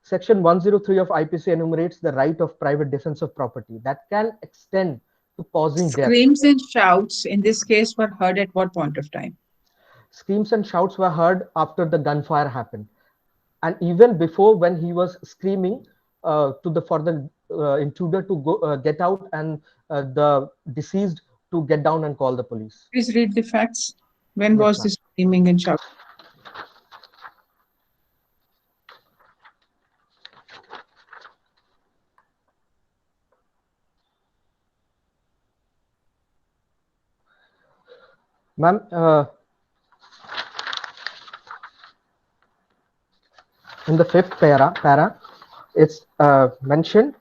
Section 103 of IPC enumerates the right of private defense of property that can extend to causing death. Screams and shouts in this case were heard at what point of time? Screams and shouts were heard after the gunfire happened, and even before, when he was screaming for the intruder to go get out and the deceased to get down and call the police. Please read the facts. When Yes, was ma'am. this screaming and shouting? Ma'am, in the fifth para, it's mentioned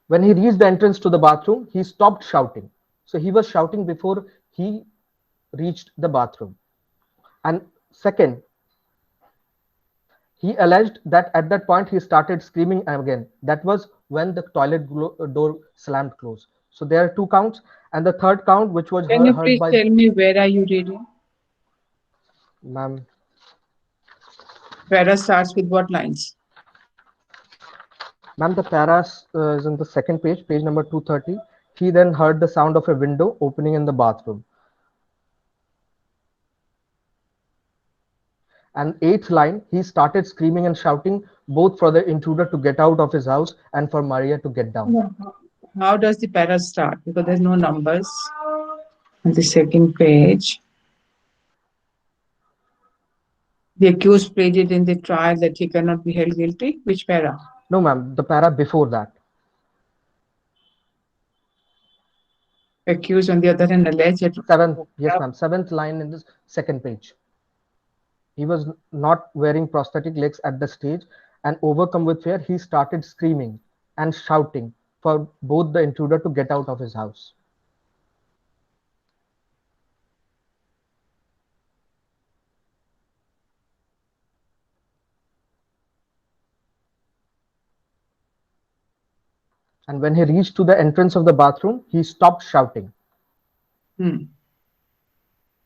when he reached the entrance to the bathroom, he stopped shouting. So he was shouting before he reached the bathroom. And second, he alleged that at that point he started screaming again. That was when the toilet door slammed closed. So there are two counts, and the third count, which was Can you heard please by tell me where are you reading? ma'am. Para starts with what lines? Ma'am, the paras is on the second page, page number 230. He then heard the sound of a window opening in the bathroom. And eighth line, he started screaming and shouting both for the intruder to get out of his house and for Maria to get down. How does the para start? Because there's no numbers on the second page. The accused pleaded in the trial that he cannot be held guilty. Which para? No, ma'am, the para before that. Accused, on the other hand, alleged that Seventh, yes, ma'am, seventh line in the second page. He was not wearing prosthetic legs at the stage, and overcome with fear, he started screaming and shouting for both the intruder to get out of his house. And when he reached to the entrance of the bathroom, he stopped shouting.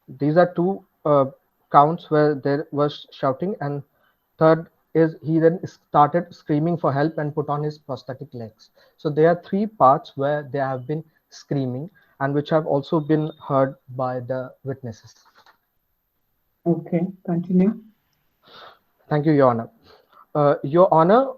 These are two counts where there was shouting, and third is he then started screaming for help and put on his prosthetic legs. So there are three parts where they have been screaming and which have also been heard by the witnesses. Okay, continue. Thank you, Your Honor. Your Honor,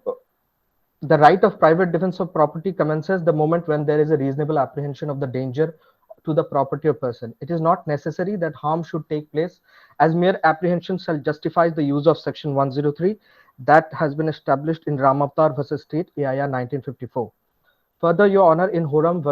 the right of private defense of property commences the moment when there is a reasonable apprehension of the danger to the property or person. It is not necessary that harm should take place, as mere apprehension shall justify the use of section 103 that has been established in Ramavatar versus State AIR 1954. Further, Your Honor, in Horam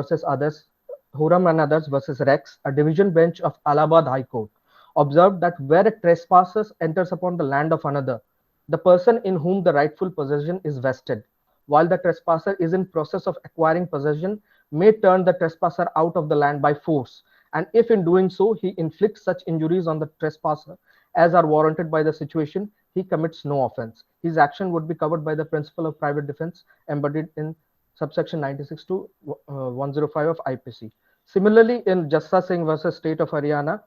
and others versus Rex, a division bench of Allahabad High Court observed that where a trespasser enters upon the land of another, the person in whom the rightful possession is vested, while the trespasser is in process of acquiring possession, may turn the trespasser out of the land by force, and if in doing so he inflicts such injuries on the trespasser as are warranted by the situation, he commits no offense. His action would be covered by the principle of private defense embodied in subsection 96 to 105 of IPC. Similarly, in Jassa Singh versus State of Haryana,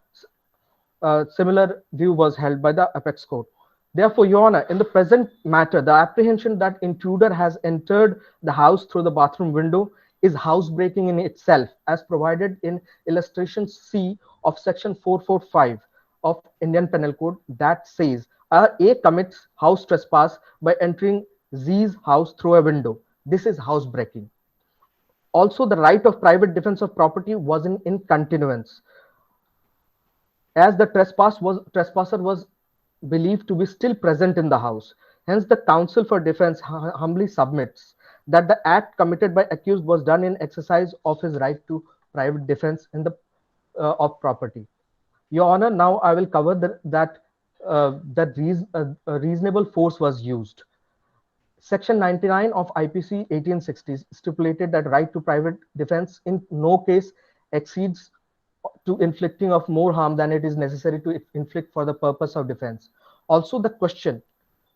similar view was held by the apex court. Therefore, Your Honor, in the present matter, the apprehension that intruder has entered the house through the bathroom window is housebreaking in itself, as provided in illustration C of section 445 of Indian Penal Code, that says A commits house trespass by entering Z's house through a window. This is housebreaking. Also, the right of private defense of property was in continuance, as the trespasser was believed to be still present in the house. Hence, the counsel for defense humbly submits that the act committed by accused was done in exercise of his right to private defense in the of property. Your Honor, now I will cover that reasonable force was used. Section 99 of IPC 1860 stipulated that right to private defense in no case exceeds to inflicting of more harm than it is necessary to inflict for the purpose of defense. Also, the question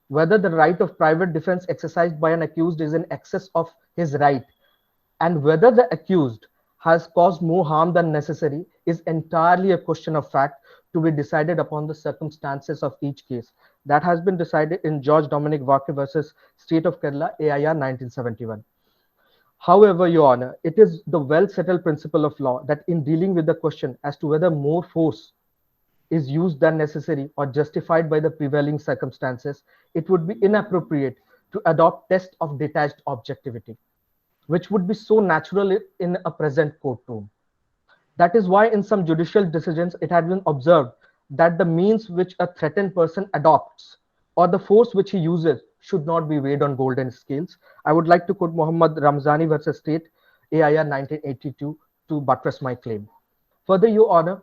whether the right of private defense exercised by an accused is in excess of his right and whether the accused has caused more harm than necessary is entirely a question of fact to be decided upon the circumstances of each case. That has been decided in George Dominic Wake versus State of Kerala, AIR 1971. However, Your Honor, it is the well-settled principle of law that in dealing with the question as to whether more force is used than necessary or justified by the prevailing circumstances, it would be inappropriate to adopt test of detached objectivity, which would be so natural in a present courtroom. That is why in some judicial decisions, it had been observed that the means which a threatened person adopts or the force which he uses should not be weighed on golden scales. I would like to quote Muhammad Ramzani versus State, AIR 1982, to buttress my claim. Further, Your Honor,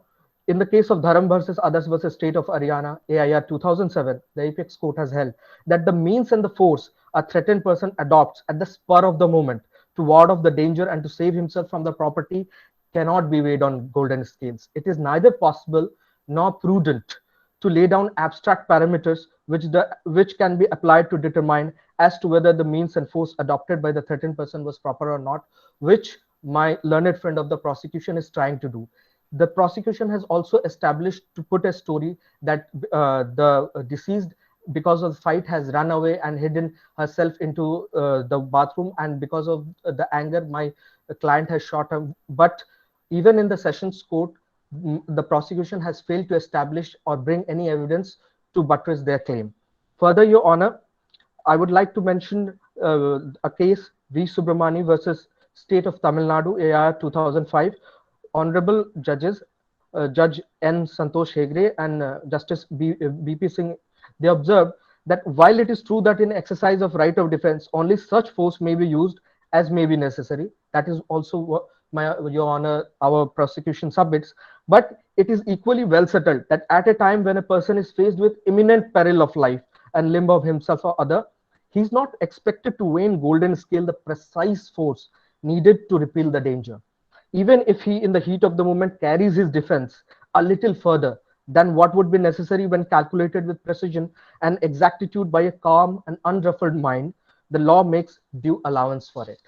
in the case of Dharam versus Others versus State of Haryana, AIR 2007, the apex court has held that the means and the force a threatened person adopts at the spur of the moment to ward off the danger and to save himself from the property cannot be weighed on golden scales. It is neither possible nor prudent to lay down abstract parameters which can be applied to determine as to whether the means and force adopted by the threatened person was proper or not, which my learned friend of the prosecution is trying to do. The prosecution has also established to put a story that the deceased, because of the fight, has run away and hidden herself into the bathroom, and because of the anger, my client has shot him. But even in the sessions court, the prosecution has failed to establish or bring any evidence to buttress their claim. Further, Your Honor, I would like to mention a case, V. Subramani versus State of Tamil Nadu, AIR 2005. Honorable judges, Judge N. Santosh Hegde and Justice B.P. Singh, they observed that while it is true that in exercise of right of defense, only such force may be used as may be necessary. That is also what Your Honor, our prosecution submits. But it is equally well settled that at a time when a person is faced with imminent peril of life and limb of himself or other, he is not expected to weigh in golden scale the precise force needed to repel the danger, even if he in the heat of the moment carries his defense a little further than what would be necessary when calculated with precision and exactitude by a calm and unruffled mind. The law makes due allowance for it.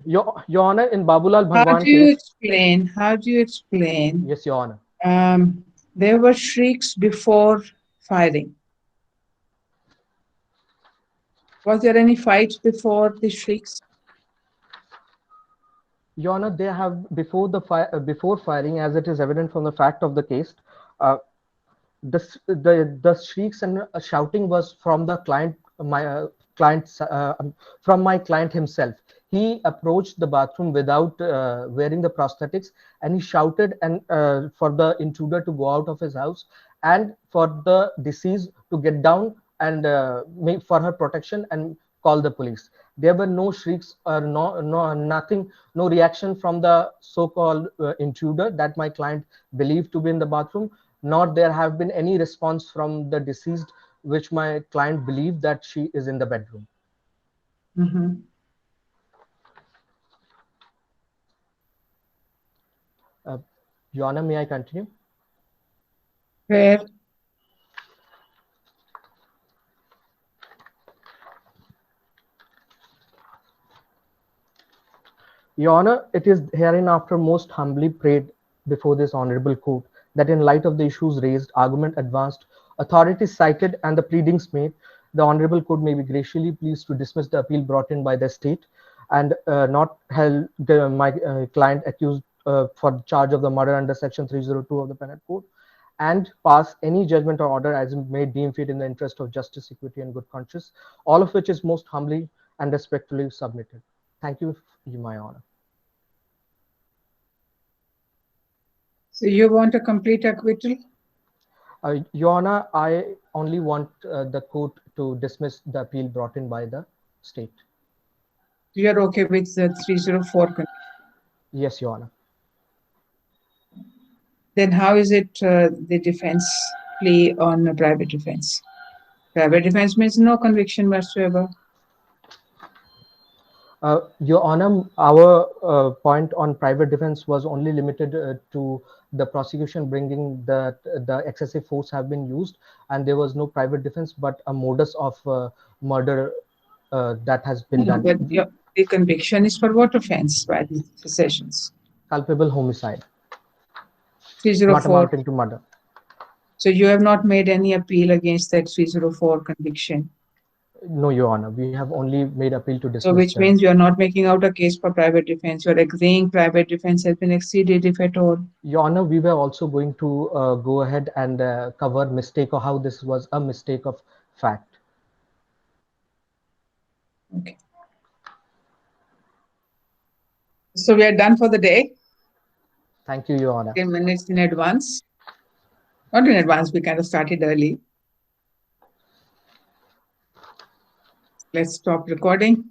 Your Honor, in Babulal Bhagwan How do you explain? Yes, Your Honor. There were shrieks before firing. Was there any fight before the shrieks? Your Honor, they have before firing, as it is evident from the fact of the case, the shrieks and shouting was from the client, from my client himself. He approached the bathroom without wearing the prosthetics, and he shouted and for the intruder to go out of his house and for the deceased to get down and for her protection and call the police. There were no shrieks or nothing, no reaction from the so-called intruder that my client believed to be in the bathroom, nor there have been any response from the deceased which my client believed that she is in the bedroom. Mm-hmm. Your Honor, may I continue? Where Your Honor, it is hereinafter most humbly prayed before this honorable court that in light of the issues raised, argument advanced, authorities cited, and the pleadings made, the honorable court may be graciously pleased to dismiss the appeal brought in by the state and not held my client accused for charge of the murder under section 302 of the penal code, and pass any judgment or order as it may deem fit in the interest of justice, equity, and good conscience, all of which is most humbly and respectfully submitted. Thank you, my honor. so you want a complete acquittal? Your Honor, I only want the court to dismiss the appeal brought in by the state. You are okay with the 304 conviction? Yes, Your Honor. Then how is it the defense plea on a private defense? Private defense means no conviction whatsoever. Your Honor, our point on private defense was only limited to the prosecution bringing that the excessive force have been used, and there was no private defense, but a modus of murder that has been No, done. but the conviction is for what offense by the sessions? Culpable homicide, not 304. amounting to murder. So you have not made any appeal against that 304 conviction. No, Your Honor, we have only made appeal to dismiss. So which means you are not making out a case for private defense. You are agreeing private defense has been exceeded, if at all. Your Honor, we were also going to go ahead and cover mistake or how this was a mistake of fact. Okay. So we are done for the day. Thank you, Your Honor. 10 minutes in advance. Not in advance, we kind of started early. Let's stop recording.